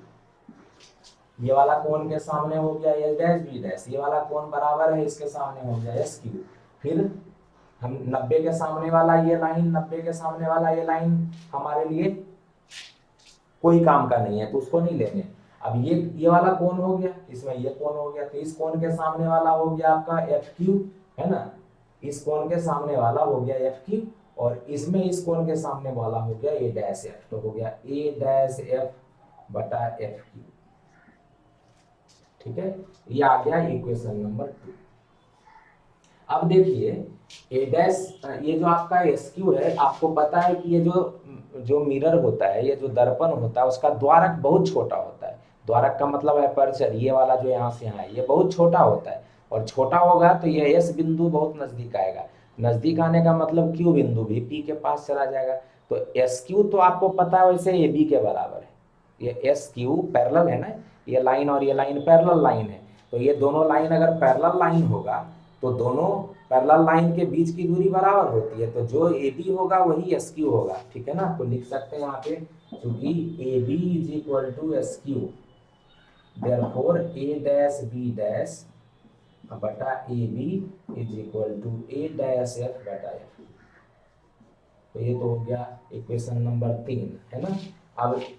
ये वाला कोण के सामने हो गया ए डैश बी डैश, ये वाला कोण बराबर है इसके सामने हो गया एस क्यू। फिर हम 90 के सामने वाला ये लाइन, 90 के सामने वाला ये लाइन हमारे लिए कोई काम का नहीं है, तो उसको नहीं लेंगे। अब ये वाला कोण हो गया, इसमें ये कोण हो गया, तो इस कोण के सामने वाला हो गया आपका एफ क्यू, है ना, इस कोण के सामने वाला हो गया एफ क्यू, और इसमें इस कोण के सामने वाला हो गया ए डैश एफ, तो हो गया ए डैश एफ बटा एफ क्यू। ठीक है, ये आ गया इक्वेशन नंबर 2। अब देखिए ए डैश, ये जो आपका एस क्यू है, आपको पता है कि ये जो मिरर होता है, ये जो दर्पण होता है, उसका द्वारक बहुत छोटा होता है। द्वारक का मतलब है अपर्चर, ये वाला जो यहाँ से यहाँ है, ये बहुत छोटा होता है, और छोटा होगा तो ये एस बिंदु बहुत नजदीक आएगा। नजदीक आने का मतलब क्यू बिंदु भी पी के पास चला जाएगा, तो एस क्यू तो आपको पता है वैसे ए बी के बराबर है। ये एस क्यू पैरेलल है ना, ये लाइन और ये लाइन पैरेलल लाइन है, तो ये दोनों लाइन अगर पैरेलल लाइन होगा तो दोनों पैरेलल लाइन के बीच की दूरी बराबर होती है, तो जो ए बी होगा वही एस क्यू होगा। ठीक है ना, तो लिख सकते हैं यहाँ पे, क्योंकि A B is equal to S Q, therefore A dash B dash बटा A B is equal to A dash F बटा एफ। तो ये तो हो गया इक्वेशन नंबर 3, है ना।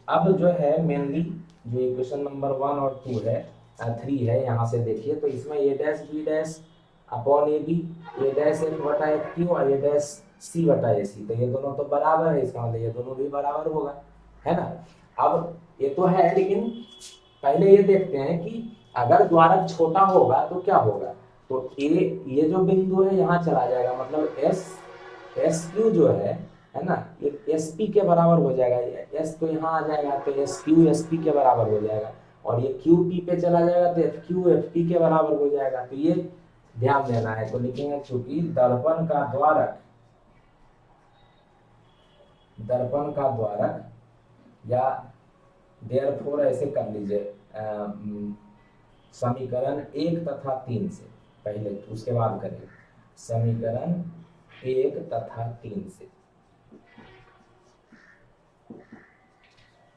अब जो है मेनली जो इक्वेशन नंबर 1 और 2 है, 3 है, यहाँ से देखिए, तो इसमें A dash B dash upon A B, A dash F बटा एफ क्यू और ए डैश सी बटा ए सी, तो ये दोनों तो बराबर है, इसका मतलब ये दोनों भी बराबर होगा, है ना। अब ये तो है, लेकिन पहले ये देखते हैं कि अगर द्वारक छोटा होगा तो क्या होगा, तो ये जो बिंदु है यहाँ चला जाएगा, मतलब एस क्यू जो है ना, ये एस पी के बराबर हो जाएगा, एस तो यहाँ आ जाएगा, तो एस क्यू एस पी के बराबर हो जाएगा, और ये क्यू पी पे चला जाएगा तो एफ क्यू एफ पी के बराबर हो जाएगा। तो ये ध्यान देना है, तो लिखेंगे चूंकि दर्पण का द्वारक या देयरफॉर ऐसे कर लीजिए, समीकरण 1 तथा 3 से पहले, उसके बाद करेंगे समीकरण 1 तथा 3 से।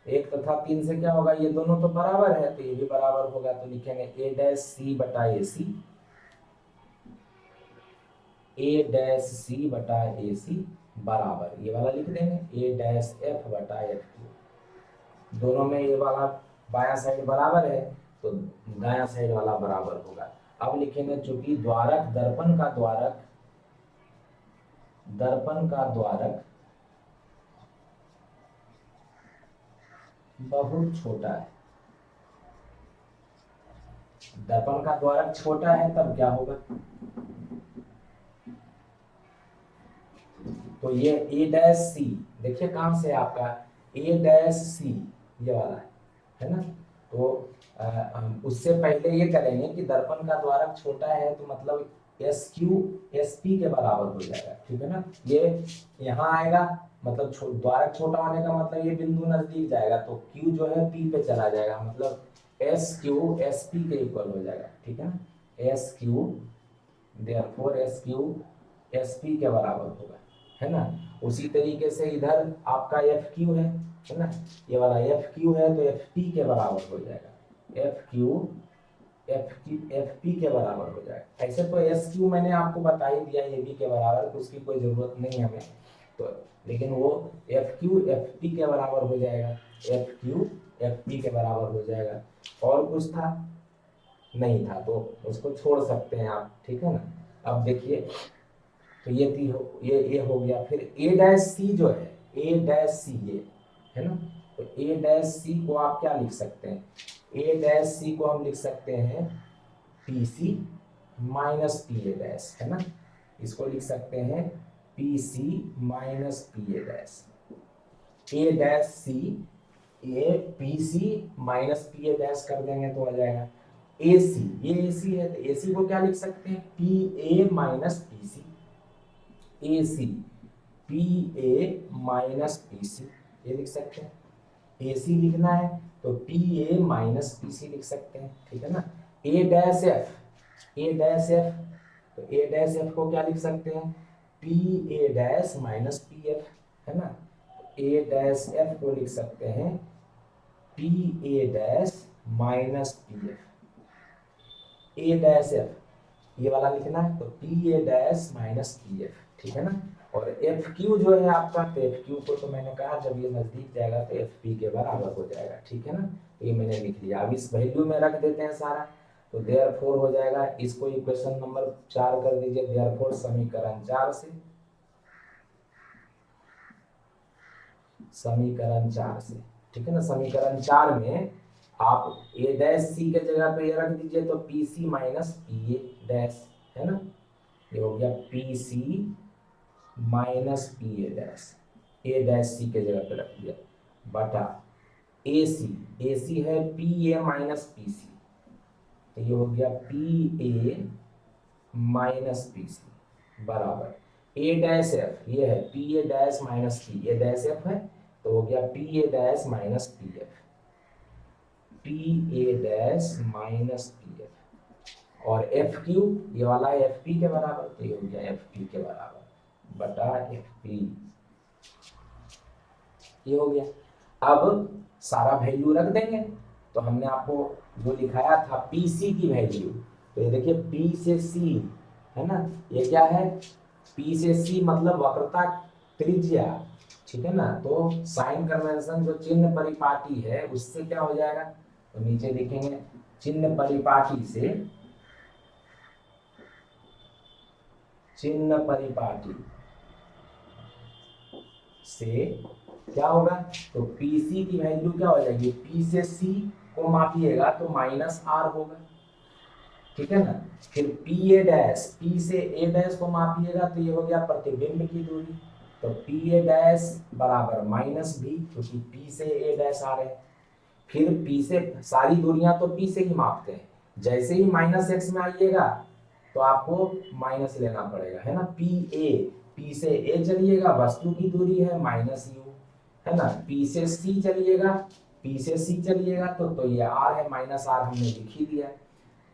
1 तथा 3 से क्या होगा, ये दोनों तो बराबर है, तो ये भी बराबर होगा, तो लिखेंगे ए डैश सी बटा ए सी, ए डैश सी बटा ए सी बराबर, ये वाला लिख देंगे ए डैश एफ बटा एफ क्यू। दोनों में ये वाला बायां साइड बराबर है, तो दायां साइड वाला बराबर होगा। अब लिखेंगे चूंकि दर्पण का द्वारक बहुत छोटा है, दर्पण का द्वारक छोटा है, तब क्या होगा, तो ये ए डैश सी, देखिए कहां से आपका ए डैश सी ये वाला है ना, तो उससे पहले ये करेंगे कि दर्पण का द्वारक छोटा है, तो मतलब एस क्यू एस पी के बराबर हो जाएगा। ठीक है ना, ये यहाँ आएगा, मतलब द्वारक छोटा होने का मतलब ये बिंदु नजदीक जाएगा, तो क्यू जो है पी पे चला जाएगा, मतलब एस क्यू एस पी के इक्वल हो जाएगा। ठीक है ना, S Q therefore S Q S P के बराबर होगा, है ना। उसी तरीके से इधर आपका एफ क्यू है ना, ये वाला एफ क्यू है, तो एफ पी के बराबर हो जाएगा, एफ क्यू एफ पी के बराबर हो जाएगा। ऐसे तो एस क्यू मैंने आपको बता ही दिया ए बी के बराबर, तो उसकी कोई जरूरत नहीं है हमें, तो लेकिन वो एफ क्यू एफ पी के बराबर हो जाएगा, एफ क्यू एफ पी के बराबर हो जाएगा। और कुछ था नहीं था, तो उसको छोड़ सकते हैं आप। ठीक है ना, अब देखिए, तो ये हो गया। फिर ए डैश सी जो है, ए डैश सी ये है ना, तो ए डैश सी को आप क्या लिख सकते हैं, ए डैश सी को हम लिख सकते हैं P C minus P A dash, है ना, इसको लिख सकते हैं P C minus P A dash, A dash C, A P C minus P A dash कर देंगे तो आ जाएगा ए सी, ये ए सी है, तो ए सी को क्या लिख सकते हैं P A minus P C, A C P A minus P C, ये लिख सकते हैं। ए सी लिखना है तो P A minus P C लिख सकते हैं, ठीक है ना। A dash F, A dash F, तो ए डैश एफ को क्या लिख सकते हैं, P A dash minus P F, है ना। ए डैश एफ को लिख सकते हैं P A dash minus P F, A dash F ये वाला लिखना है तो P A dash minus P F, ठीक है ना। और एफ क्यू जो है आपका, तो एफ क्यू को तो मैंने कहा जब ये नजदीक जाएगा तो एफ पी के बराबर हो जाएगा, ठीक है ना। तो ये मैंने लिख लिया। अब इस वैल्यू में रख देते हैं सारा, तो देयरफॉर हो जाएगा, इसको इक्वेशन नंबर 4 कर दीजिए। देयरफॉर समीकरण 4 से, समीकरण 4 से, ठीक है ना। समीकरण 4 में आप ए डैश सी के जगह पे ये रख दीजिए तो P C minus P A dash, है ना। ये हो गया P C minus P A dash, A dash C के जगह पे रख दिया, बटा ए सी है P A minus P C, तो ये हो गया P A minus P C बराबर ए डैश एफ, ये है P A dash minus P A dash F है, तो हो गया P A dash minus P F, P A dash minus P F. और एफ क्यू ये वाला है एफ पी के बराबर, तो ये हो गया एफ पी के बराबर बटा एफ पी, ये हो गया। अब सारा वैल्यू रख देंगे, तो हमने आपको जो लिखाया था पी सी की वैल्यू, तो ये देखिए पी से सी, है ना, ये क्या है, पी से सी मतलब वक्रता त्रिज्या, ठीक है ना। तो साइन कन्वेंशन जो चिन्ह परिपाटी है उससे क्या हो जाएगा, तो नीचे लिखेंगे चिन्ह परिपाटी से, चिन्ह परिपाटी से क्या होगा, तो पीसी की वैल्यू क्या हो जाएगी, पी से सी को मापिएगा तो माइनस आर होगा, ठीक है ना। फिर पी ए डैश, पी से ए डैश को मापिएगा तो ये हो गया प्रतिबिंब की दूरी, तो पी ए डैश बराबर माइनस बी, क्योंकि पी से ए डैश आ रहे हैं। फिर पी से सारी दूरियां तो पी से ही मापते हैं, जैसे ही माइनस एक्स में आइएगा तो आपको माइनस लेना पड़ेगा, है ना। पी से ए चलिएगा, वस्तु की दूरी है माइनस यू, है ना। पी से सी चलिएगा, पी से सी चलिएगा तो ये आर है, माइनस आर हमने लिख ही दिया।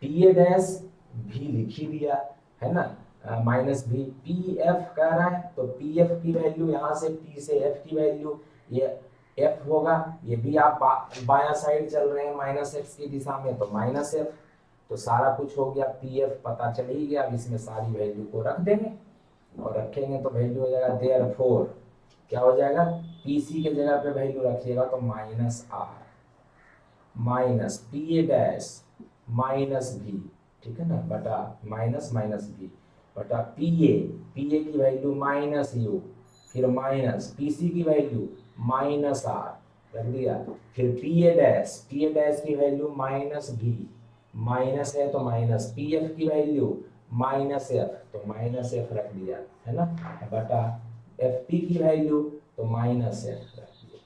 पी ए डैश भी लिख ही दिया, है ना, माइनस भी। पी एफ कह रहा है तो पी एफ की वैल्यू यहाँ से पी से एफ की वैल्यू ये एफ होगा, ये भी आप बायां साइड चल रहे हैं माइनस एक्स की दिशा में, तो माइनस एफ, तो सारा कुछ हो गया, पी एफ पता चल ही गया। अब इसमें सारी वैल्यू को रख देंगे और रखेंगे तो वैल्यू हो जाएगा देयरफॉर, क्या हो जाएगा, पी सी के जगह पे वैल्यू रखिएगा तो minus R minus P A dash minus V, ठीक है ना, बटा माइनस माइनस भी बटा पी ए की वैल्यू माइनस यू, फिर माइनस पी सी की वैल्यू माइनस आर रख दिया, फिर पी ए डैश की वैल्यू माइनस भी, माइनस है तो माइनस, पी एफ की वैल्यू माइनस एफ, तो माइनस एफ रख दिया, है ना, बटा एफ पी की वैल्यू तो माइनस एफ रख दिया।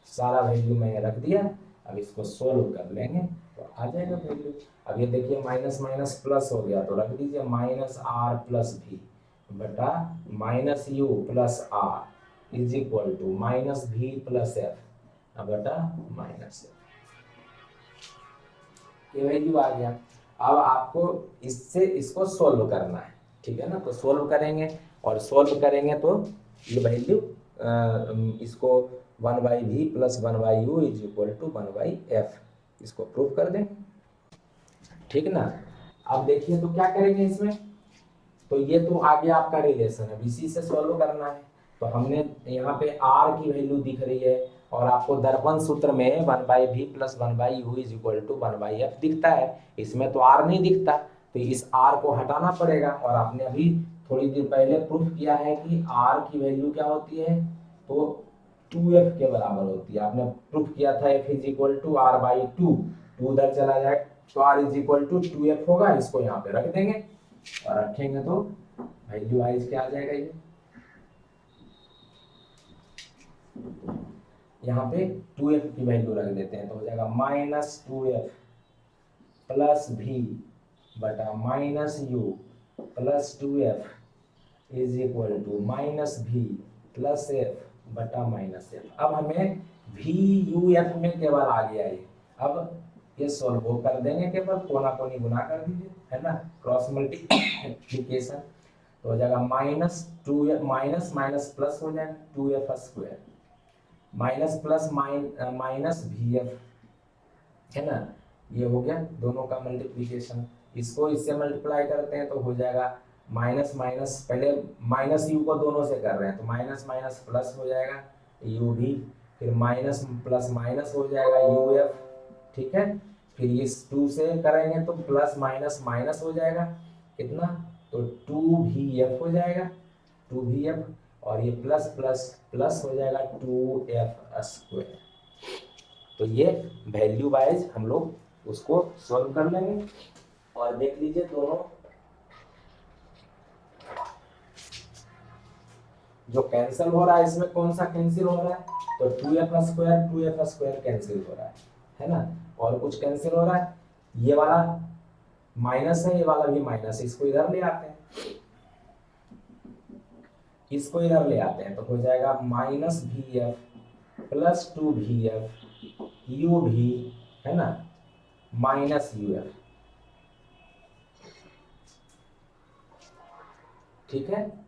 सारा वैल्यू मैंने रख दिया। अब इसको सोल्व कर लेंगे तो आ जाएगा वैल्यू। अब ये देखिए माइनस माइनस प्लस हो गया, तो रख दीजिए माइनस आर प्लस भी बटा minus U plus R is equal to minus V plus F बटा माइनस एफ, ये वैल्यू आ गया। अब आपको इससे इसको सोल्व करना है, ठीक है ना। तो सोल्व करेंगे और सोल्व करेंगे तो ये वैल्यू इसको 1/v plus 1/u is equal to 1/f, इसको प्रूव कर देंगे, ठीक ना। अब देखिए तो क्या करेंगे इसमें, तो ये तो आगे आपका रिलेशन है, इसी से सॉल्व करना है। तो हमने यहाँ पे r की वैल्यू दिख रही है और आपको दर्पण सूत्र में 1/v plus 1/u is equal to 1/f दिखता है, इसमें तो r नहीं दिखता, तो इस r को हटाना पड़ेगा। और आपने अभी थोड़ी देर पहले प्रूफ किया है कि r की वैल्यू क्या होती है, तो 2f के बराबर होती है। आपने प्रूफ किया था f is equal to r/2, 2 उधर चला जाए तो r is equal to 2f होगा, इसको यहाँ पे रख देंगे और रखेंगे तो वैल्यू वाइज क्या आ जाएगा, ये यहाँ पे 2f की वैल्यू रख देते हैं तो हो जाएगा माइनस 2f प्लस v बटा minus u plus 2f is equal to minus v plus F बटा माइनस एफ। अब हमें वी यू एफ में केवल आ गया ये। अब ये सॉल्व वो कर देंगे, केवल कोना कोनी गुना कर दीजिए, है ना, क्रॉस मल्टीप्लिकेशन। तो हो जाएगा माइनस माइनस प्लस हो जाएगा 2f square minus plus minus V F, है ना। ये हो गया दोनों का मल्टीप्लिकेशन। इसको इससे मल्टीप्लाई करते हैं तो हो जाएगा माइनस माइनस, पहले माइनस यू को दोनों से कर रहे हैं तो माइनस माइनस प्लस हो जाएगा यू भी, फिर माइनस प्लस माइनस हो जाएगा यू एफ, ठीक है। फिर इस 2 से करेंगे तो प्लस माइनस माइनस हो जाएगा कितना, तो 2vf हो जाएगा 2vf, और ये प्लस प्लस प्लस हो जाएगा 2f स्क्वायर। तो ये वैल्यू वाइज हम लोग उसको सॉल्व कर लेंगे। और देख लीजिए दोनों जो कैंसिल हो रहा है इसमें कौन सा कैंसिल हो रहा है, तो 2f स्क्वायर कैंसिल हो रहा है ना। और कुछ कैंसिल हो रहा है, ये वाला माइनस है, ये वाला भी माइनस है, इसको इधर ले आते हैं, इसको इधर ले आते हैं तो हो जाएगा minus V F plus 2vf you भी, है ना, माइनस यू एफ, ठीक है।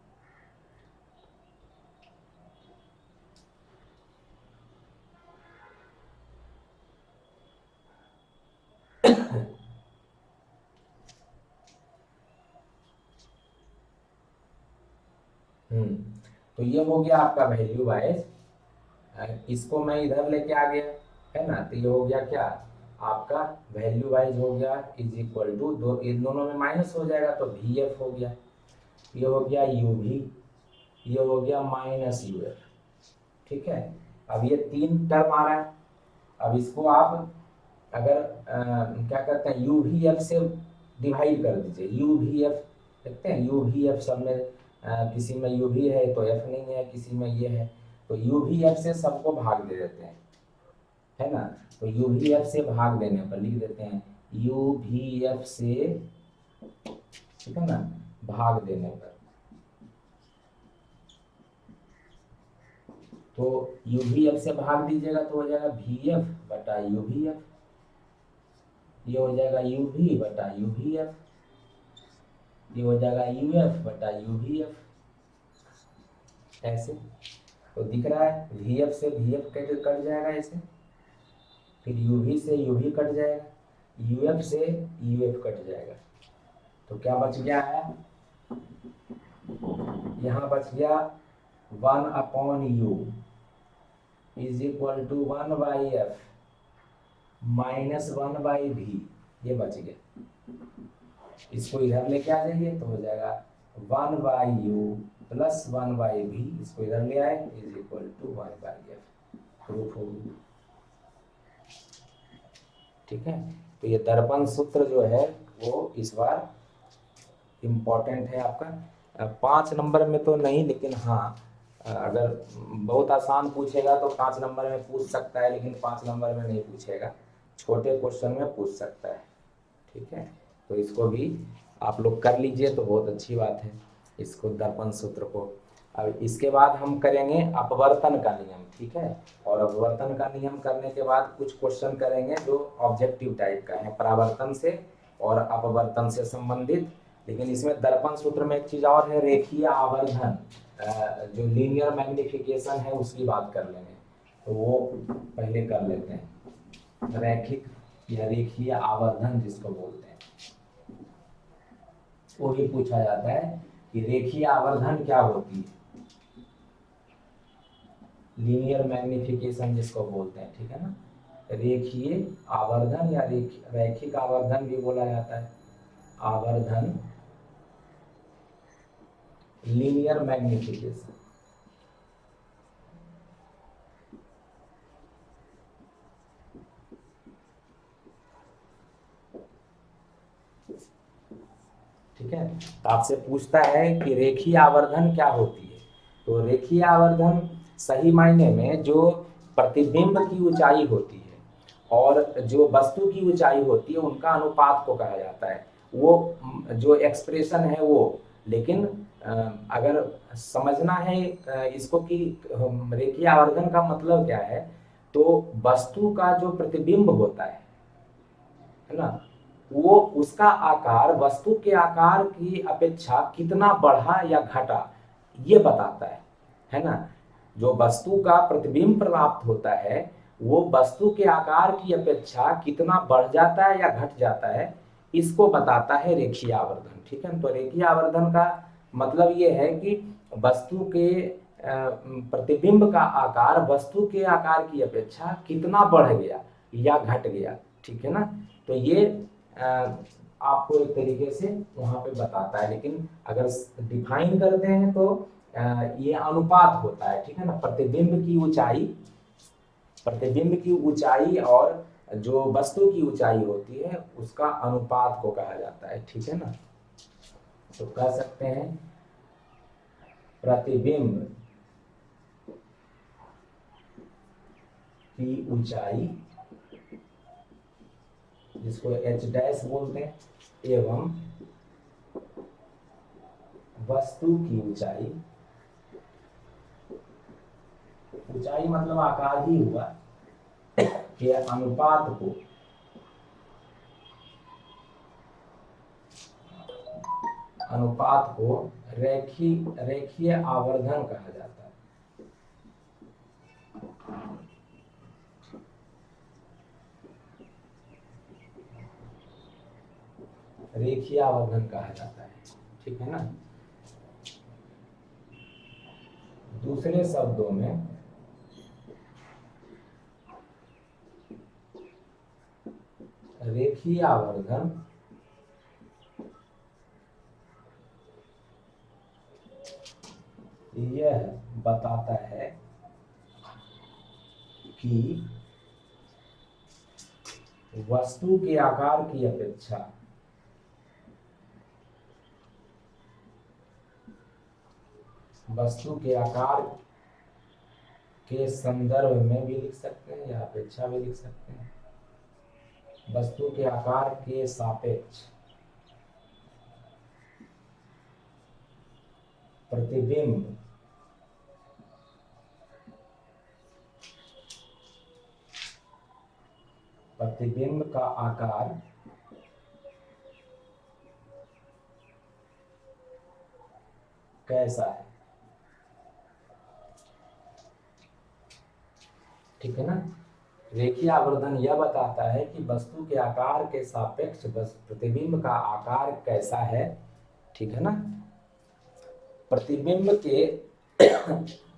तो ये हो गया आपका वैल्यू वाइज। इसको मैं इधर लेके आ गया, है ना, तो ये हो गया क्या आपका वैल्यू वाइज हो गया इज इक्वल टू दो, इन दोनों में माइनस हो जाएगा तो वी एफ हो गया, ये हो गया यू भी, ये हो गया माइनस यू एफ, ठीक है। अब ये 3 टर्म आ रहा है, अब इसको आप अगर क्या करते हैं यू वी एफ से डिवाइड कर दीजिए, यू वी एफ देखते हैं, यू वी एफ सब में किसी में यू भी है तो एफ नहीं है, किसी में ये है तो यू वी एफ से सबको भाग दे देते हैं, है ना। तो यू वी एफ से भाग देने पर लिख देते हैं यू वी एफ से, ठीक है ना, भाग देने पर, तो यू वी एफ से भाग दीजिएगा तो हो जाएगा वी एफ बटा यू वी एफ, ये हो जाएगा यू वी बटा यू वी एफ, ये हो जाएगा यू एफ बटा यू वी एफ, ऐसे। तो दिख रहा है वी एफ से वी एफ कट जाएगा ऐसे, फिर यू वी से यू वी कट जाएगा, यू एफ से यू एफ कट जाएगा, तो क्या बच गया है, यहाँ बच गया 1/u is equal to 1/f minus 1/v, ये बच गया। इसको इधर लेके आ जाइए तो हो जाएगा 1/u प्लस 1/v, इसको इधर ले आए is equal to 1/f, proof हो गई, ठीक है। तो ये दर्पण सूत्र जो है वो इस बार इम्पोर्टेंट है आपका। 5 नंबर में तो नहीं, लेकिन हाँ अगर बहुत आसान पूछेगा तो 5 नंबर में पूछ सकता है, लेकिन 5 नंबर में नहीं पूछेगा, छोटे क्वेश्चन में पूछ सकता है, ठीक है। तो इसको भी आप लोग कर लीजिए तो बहुत अच्छी बात है, इसको दर्पण सूत्र को। अब इसके बाद हम करेंगे अपवर्तन का नियम, ठीक है। और अपवर्तन का नियम करने के बाद कुछ क्वेश्चन करेंगे जो ऑब्जेक्टिव टाइप का है, परावर्तन से और अपवर्तन से संबंधित। लेकिन इसमें दर्पण सूत्र में एक चीज और है, रेखीय आवर्धन, जो लीनियर मैग्निफिकेशन है उसकी बात कर लेंगे, तो वो पहले कर लेते हैं। रैखिक या रेखीय आवर्धन जिसको बोलते हैं, वो भी पूछा जाता है कि रेखीय आवर्धन क्या होती है, लीनियर मैग्निफिकेशन जिसको बोलते हैं, ठीक है ना। रेखीय आवर्धन या रैखिक आवर्धन भी बोला जाता है, आवर्धन लीनियर मैग्निफिकेशन, ठीक है। तो आपसे पूछता है कि रेखीय आवर्धन क्या होती है, तो रेखीय आवर्धन सही मायने में जो प्रतिबिंब की ऊंचाई होती है और जो वस्तु की ऊंचाई होती है उनका अनुपात को कहा जाता है, वो जो एक्सप्रेशन है वो। लेकिन अगर समझना है इसको कि रेखीय आवर्धन का मतलब क्या है, तो वस्तु का जो प्रतिबिंब होता है ना, वो उसका आकार वस्तु के आकार की अपेक्षा कितना बढ़ा या घटा, ये बताता है ना। जो वस्तु का प्रतिबिंब प्राप्त होता है वो वस्तु के आकार की अपेक्षा कितना बढ़ जाता है या घट जाता है, इसको बताता है रेखीय आवर्धन। ठीक है, तो रेखीय आवर्धन का मतलब ये है कि वस्तु के प्रतिबिंब का आकार वस्तु के आकार की अपेक्षा कितना बढ़ गया या घट गया। ठीक है ना, तो ये आपको एक तरीके से वहां पे बताता है, लेकिन अगर डिफाइन करते हैं तो ये अनुपात होता है। ठीक है ना, प्रतिबिंब की ऊंचाई और जो वस्तु की ऊंचाई होती है उसका अनुपात को कहा जाता है। ठीक है ना, तो कह सकते हैं प्रतिबिंब की ऊंचाई, जिसको एच डैश बोलते हैं, एवं वस्तु की ऊंचाई, ऊंचाई मतलब आकार ही हुआ, के अनुपात को रेखीय आवर्धन कहा जाता है। रेखीय आवर्धन कहा जाता है। ठीक है ना, दूसरे शब्दों में रेखीय आवर्धन यह बताता है कि वस्तु के आकार की अपेक्षा वस्तु के आकार के संदर्भ में भी लिख सकते हैं या अपेक्षा भी लिख सकते हैं, वस्तु के आकार के सापेक्ष प्रतिबिंब का आकार कैसा है। ठीक है ना, रेखीय आवर्धन यह बताता है कि वस्तु के आकार के सापेक्ष प्रतिबिंब का आकार कैसा है। ठीक है ना, प्रतिबिंब के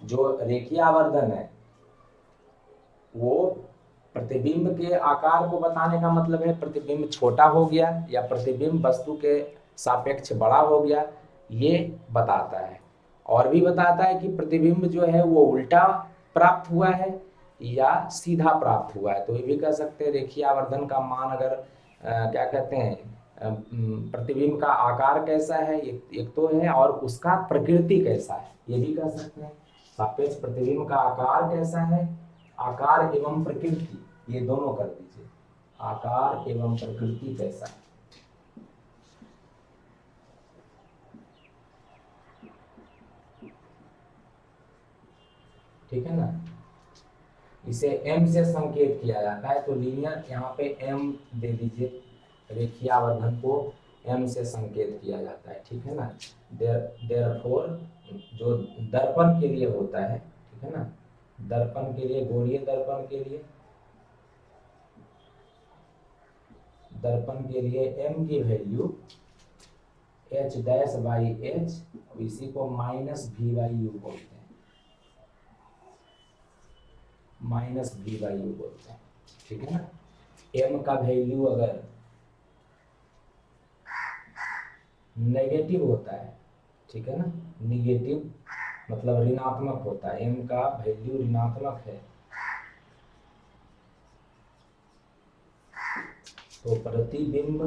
जो रेखीय आवर्धन है वो प्रतिबिंब के आकार को बताने का मतलब है प्रतिबिंब छोटा हो गया या प्रतिबिंब वस्तु के सापेक्ष बड़ा हो गया, ये बताता है। और भी बताता है कि प्रतिबिंब जो है वो उल्टा प्राप्त हुआ है या सीधा प्राप्त हुआ है। तो ये भी कह सकते हैं रेखीय आवर्धन का मान अगर क्या कहते हैं प्रतिबिंब का आकार कैसा है एक तो है, और उसका प्रकृति कैसा है ये भी कह सकते हैं। सापेक्ष प्रतिबिंब का आकार कैसा है, आकार एवं प्रकृति, ये दोनों कर दीजिए, आकार एवं प्रकृति कैसा है। ठीक है ना, इसे m से संकेत किया जाता है, तो लीनियर यहाँ पे m दे दीजिए, रेखीय आवर्धन को m से संकेत किया जाता है। ठीक है ना, देयरफॉर जो दर्पण के लिए होता है, ठीक है ना, दर्पण के लिए, गोलीय दर्पण के लिए, m की value h dash by h, इसी को माइनस v बाई u बोलते हैं, माइनस v बाई u बोलते हैं। ठीक है ना, m का वैल्यू अगर नेगेटिव होता है, ठीक है ना, निगेटिव मतलब ऋणात्मक होता है, m का वैल्यू ऋणात्मक है तो प्रतिबिंब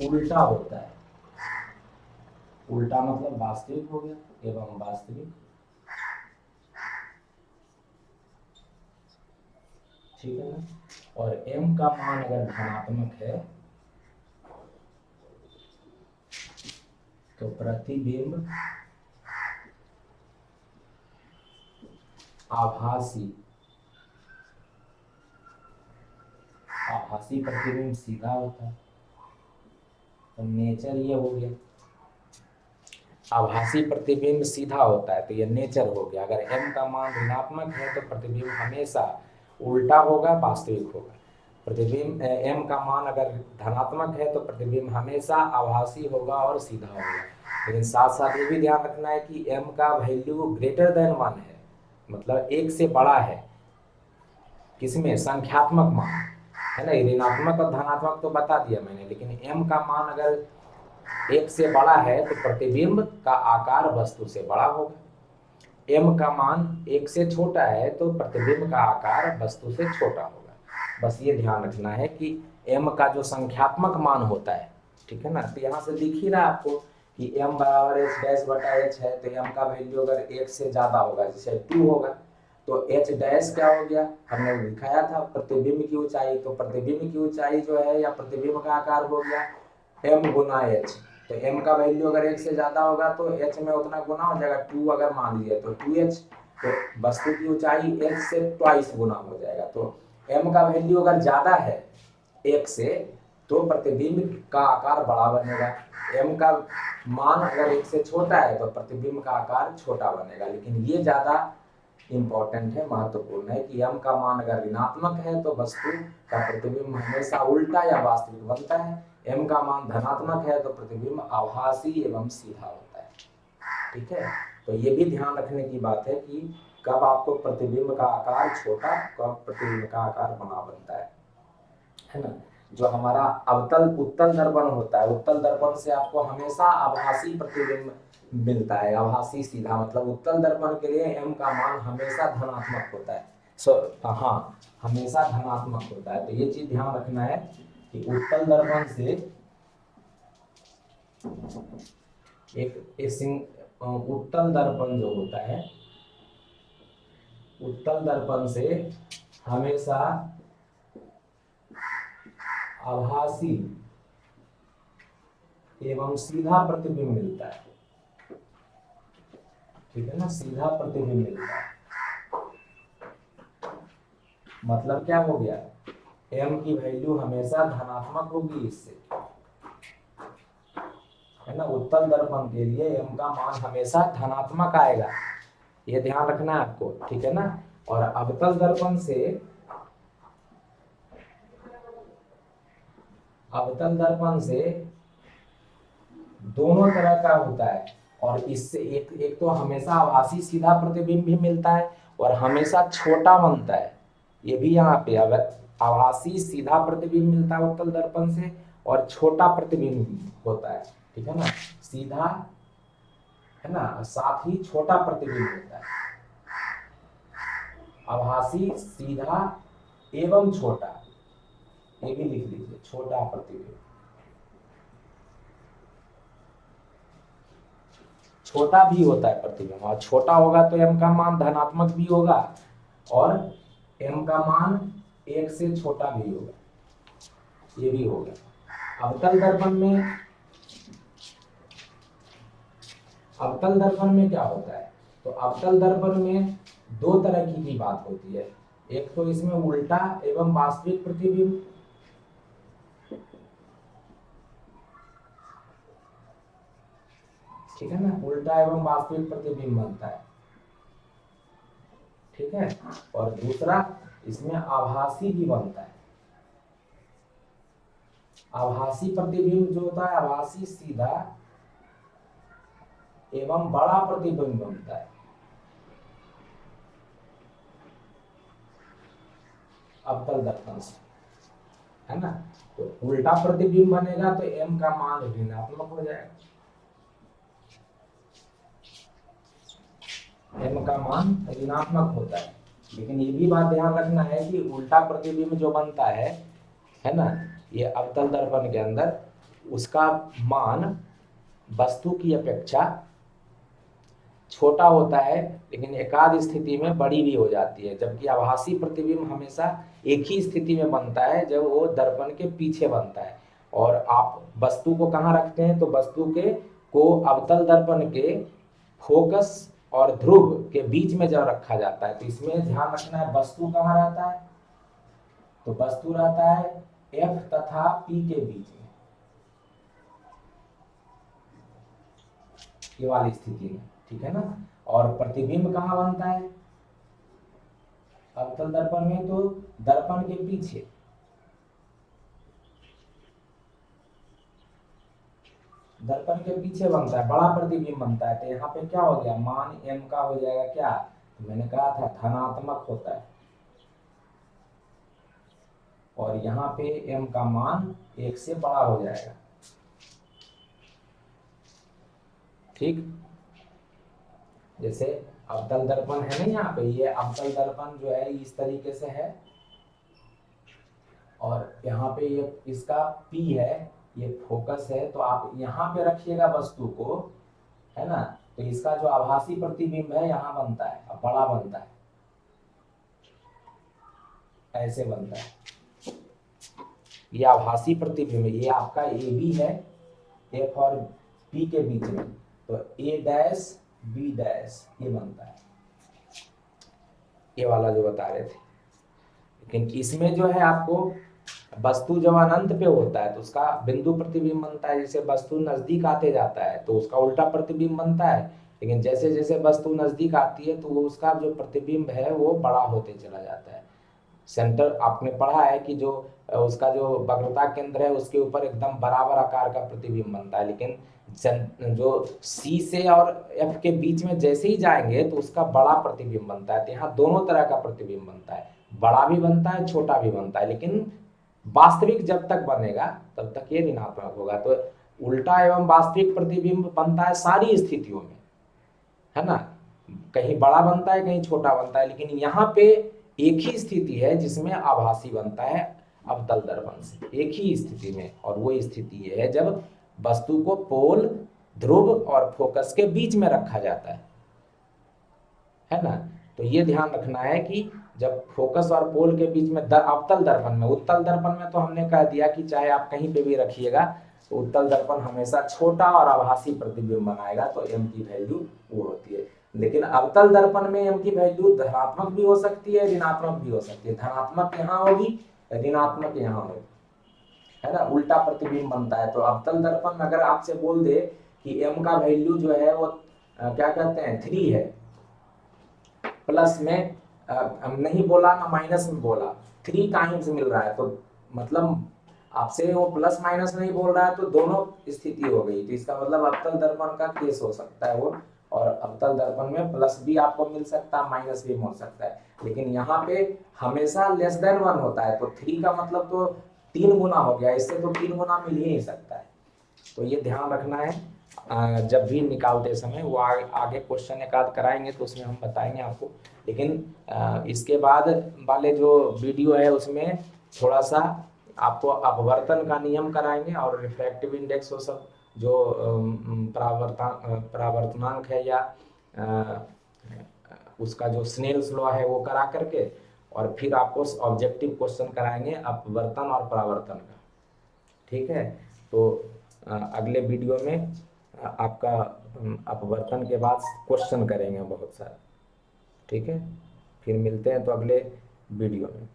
उल्टा होता है, उल्टा मतलब वास्तविक हो गया एवं वास्तविक। ठीक है ना, और m का मान अगर धनात्मक है तो प्रतिबिंब आभासी प्रतिबिंब सीधा होता है। तो नेचर ये हो गया, आभासी प्रतिबिंब सीधा होता है, तो ये नेचर हो गया। अगर m का मान ऋणात्मक है तो प्रतिबिंब हमेशा उल्टा होगा, वास्तविक होगा। प्रतिबिंब m का मान अगर धनात्मक है तो प्रतिबिंब हमेशा आभासी होगा और सीधा होगा। लेकिन साथ साथ ये भी ध्यान रखना है कि m का वैल्यू ग्रेटर देन 1 है, मतलब 1 से बड़ा है। किसमें? संख्यात्मक मान, है ना। ऋणात्मक और धनात्मक तो बता दिया मैंने, लेकिन m का मान अगर 1 से बड़ा है तो प्रतिबिंब का आकार वस्तु से बड़ा होगा। m का मान 1 से छोटा है तो प्रतिबिंब का आकार वस्तु से छोटा होगा। बस ये ध्यान रखना है कि m का जो संख्यात्मक मान होता है, ठीक है ना, तो यहाँ से दिख ही रहा है आपको कि m बराबर h डैश बटा h है, तो m का वैल्यू अगर 1 से ज़्यादा होगा, जैसे 2 होगा, तो h डैश क्या हो गया, हमने दिखाया था प्रतिबिंब की ऊंचाई। तो प्रतिबिंब की ऊंचाई जो है या प्रतिबिंब का आकार हो गया m गुना h। तो m का वैल्यू अगर 1 से ज़्यादा होगा तो h में उतना गुना हो जाएगा, 2 अगर मान लीजिए तो 2h, तो वस्तु की ऊंचाई h से ट्वाइस गुना हो जाएगा। तो m का वैल्यू अगर ज़्यादा है 1 से तो प्रतिबिंब का आकार बड़ा बनेगा। m का मान अगर 1 से छोटा है तो प्रतिबिंब का आकार छोटा बनेगा। लेकिन ये ज़्यादा इम्पोर्टेंट है, महत्वपूर्ण है कि m का मान अगर ऋणात्मक है तो वस्तु का प्रतिबिंब हमेशा उल्टा या वास्तविक बनता है। m का मान धनात्मक है तो प्रतिबिंब आभासी एवं सीधा होता है। ठीक है, तो ये भी ध्यान रखने की बात है कि कब आपको प्रतिबिंब का आकार छोटा, कब प्रतिबिंब का आकार बड़ा बनता है ना। जो हमारा अवतल उत्तल दर्पण होता है, उत्तल दर्पण से आपको हमेशा आभासी प्रतिबिंब मिलता है, आभासी सीधा, मतलब उत्तल दर्पण के लिए m का मान हमेशा धनात्मक होता है। हाँ, हमेशा धनात्मक होता है। तो ये चीज ध्यान रखना है कि उत्तल दर्पण से उत्तल दर्पण जो होता है, उत्तल दर्पण से हमेशा आभासी एवं सीधा प्रतिबिंब मिलता है। ठीक है ना, सीधा प्रतिबिंब मिलता है। मतलब क्या हो गया, m की वैल्यू हमेशा धनात्मक होगी इससे, है ना। उत्तल दर्पण के लिए m का मान हमेशा धनात्मक आएगा, ये ध्यान रखना है आपको, ठीक है ना। और अवतल दर्पण से, अवतल दर्पण से दोनों तरह का होता है। और इससे एक तो हमेशा आभासी सीधा प्रतिबिंब भी मिलता है और हमेशा छोटा बनता है। ये भी यहाँ पे आभासी सीधा प्रतिबिंब मिलता है उत्तल दर्पण से और छोटा प्रतिबिंब होता है, ठीक है ना। सीधा, है ना, साथ ही छोटा प्रतिबिंब होता है। आभासी, सीधा एवं छोटा, ये भी लिख लीजिए, छोटा प्रतिबिंब। छोटा भी होता है प्रतिबिंब, और छोटा होगा तो m का मान धनात्मक भी होगा और m का मान 1 से छोटा भी होगा, ये भी होगा। अवतल दर्पण में, अवतल दर्पण में क्या होता है, तो अवतल दर्पण में दो तरह की बात होती है। एक तो इसमें उल्टा एवं वास्तविक प्रतिबिंब, ठीक है ना, उल्टा एवं वास्तविक प्रतिबिंब बनता है, ठीक है। और दूसरा इसमें आभासी भी बनता है। आभासी प्रतिबिंब जो होता है, आभासी सीधा एवं बड़ा प्रतिबिंब बनता है अवतल दर्पण से, है ना। तो उल्टा प्रतिबिंब बनेगा तो m का मान ऋणात्मक हो जाएगा, m का मान ऋणात्मक होता है। लेकिन ये भी बात ध्यान रखना है कि उल्टा प्रतिबिंब जो बनता है ना, ये अवतल दर्पण के अंदर उसका मान वस्तु की अपेक्षा छोटा होता है, लेकिन एकाध स्थिति में बड़ी भी हो जाती है। जबकि आभासी प्रतिबिंब हमेशा एक ही स्थिति में बनता है, जब वो दर्पण के पीछे बनता है। और आप वस्तु को कहाँ रखते हैं, तो वस्तु के को अवतल दर्पण के फोकस और ध्रुव के बीच में जब रखा जाता है तो इसमें ध्यान रखना है वस्तु कहाँ रहता है, तो वस्तु रहता है F तथा P के बीच में, ये वाली स्थिति में, ठीक है ना। और प्रतिबिंब कहाँ बनता है अवतल दर्पण में, तो दर्पण के पीछे, दर्पण के पीछे बनता है, बड़ा प्रतिबिंब बनता है। तो यहाँ पे क्या हो गया, मान m का हो जाएगा क्या, तो मैंने कहा था धनात्मक होता है, और यहाँ पे m का मान 1 से बड़ा हो जाएगा, ठीक। जैसे अवतल दर्पण है ना, यहाँ पे ये अवतल दर्पण जो है इस तरीके से है, और यहाँ पे ये इसका P है, ये फोकस है, तो आप यहाँ पे रखिएगा वस्तु को, है ना, तो इसका जो आभासी प्रतिबिंब है यहाँ बनता है, अब बड़ा बनता है, ऐसे बनता है, ये आभासी प्रतिबिंब, ये आपका AB है F और P के बीच में, तो A डैश B डैश ये बनता है, ये वाला जो बता रहे थे। लेकिन इसमें जो है आपको वस्तु जब अनंत पे होता है तो उसका बिंदु प्रतिबिंब बनता है, जैसे वस्तु नजदीक आते जाता है तो उसका उल्टा प्रतिबिंब बनता है, लेकिन जैसे जैसे वस्तु नजदीक आती है तो उसका जो प्रतिबिंब है वो बड़ा होते चला जाता है। सेंटर आपने पढ़ा है कि जो उसका जो वक्रता केंद्र है उसके ऊपर एकदम बराबर आकार का प्रतिबिंब बनता है, लेकिन जो C से और F के बीच में जैसे ही जाएंगे तो उसका बड़ा प्रतिबिंब बनता है। तो यहाँ दोनों तरह का प्रतिबिंब बनता है, बड़ा भी बनता है छोटा भी बनता है, लेकिन वास्तविक जब तक बनेगा तब तक ये ऋणात्मक होगा। तो उल्टा एवं वास्तविक प्रतिबिंब बनता है सारी स्थितियों में, है ना, कहीं बड़ा बनता है कहीं छोटा बनता है, लेकिन यहाँ पे एक ही स्थिति है जिसमें आभासी बनता है अवतल दर्पण से, एक ही स्थिति में, और वो स्थिति ये है जब वस्तु को पोल, ध्रुव और फोकस के बीच में रखा जाता है ना। तो ये ध्यान रखना है कि जब फोकस और पोल के बीच में अवतल दर्पण में, उत्तल दर्पण में तो हमने कह दिया कि चाहे आप कहीं पे भी रखिएगा तो उत्तल दर्पण हमेशा छोटा और आभासी प्रतिबिंब बनाएगा, तो m की वैल्यू वो होती है। लेकिन अवतल दर्पण में m की वैल्यू धनात्मक भी हो सकती है, ऋणात्मक भी हो सकती है, धनात्मक यहाँ होगी, ऋणात्मक यहाँ होगी, है ना, उल्टा प्रतिबिंब बनता है। तो अवतल दर्पण में अगर आपसे बोल दे कि m का वैल्यू जो है वो क्या कहते हैं 3 है, प्लस में नहीं बोला ना माइनस में बोला, 3 टाइम्स मिल रहा है, तो मतलब आपसे वो प्लस माइनस नहीं बोल रहा है, तो दोनों स्थिति हो गई, तो इसका मतलब अवतल दर्पण का केस हो सकता है वो, और अवतल दर्पण में प्लस भी आपको मिल सकता है माइनस भी मिल सकता है, लेकिन यहाँ पे हमेशा लेस देन 1 होता है, तो 3 का मतलब तो 3 गुना हो गया, इससे तो 3 गुना मिल ही नहीं सकता है। तो ये ध्यान रखना है जब भी निकालते समय, वो आगे क्वेश्चन एक आध कराएंगे तो उसमें हम बताएंगे आपको, लेकिन इसके बाद वाले जो वीडियो है उसमें थोड़ा सा आपको अपवर्तन का नियम कराएंगे और रिफ्रैक्टिव इंडेक्स वो सब जो परावर्तनांक है या उसका जो स्नेल्स लॉ है वो करा करके, और फिर आपको ऑब्जेक्टिव क्वेश्चन कराएंगे अपवर्तन और परावर्तन का, ठीक है। तो अगले वीडियो में आपका अपवर्तन के बाद क्वेश्चन करेंगे बहुत सारा, ठीक है। फिर मिलते हैं तो अगले वीडियो में।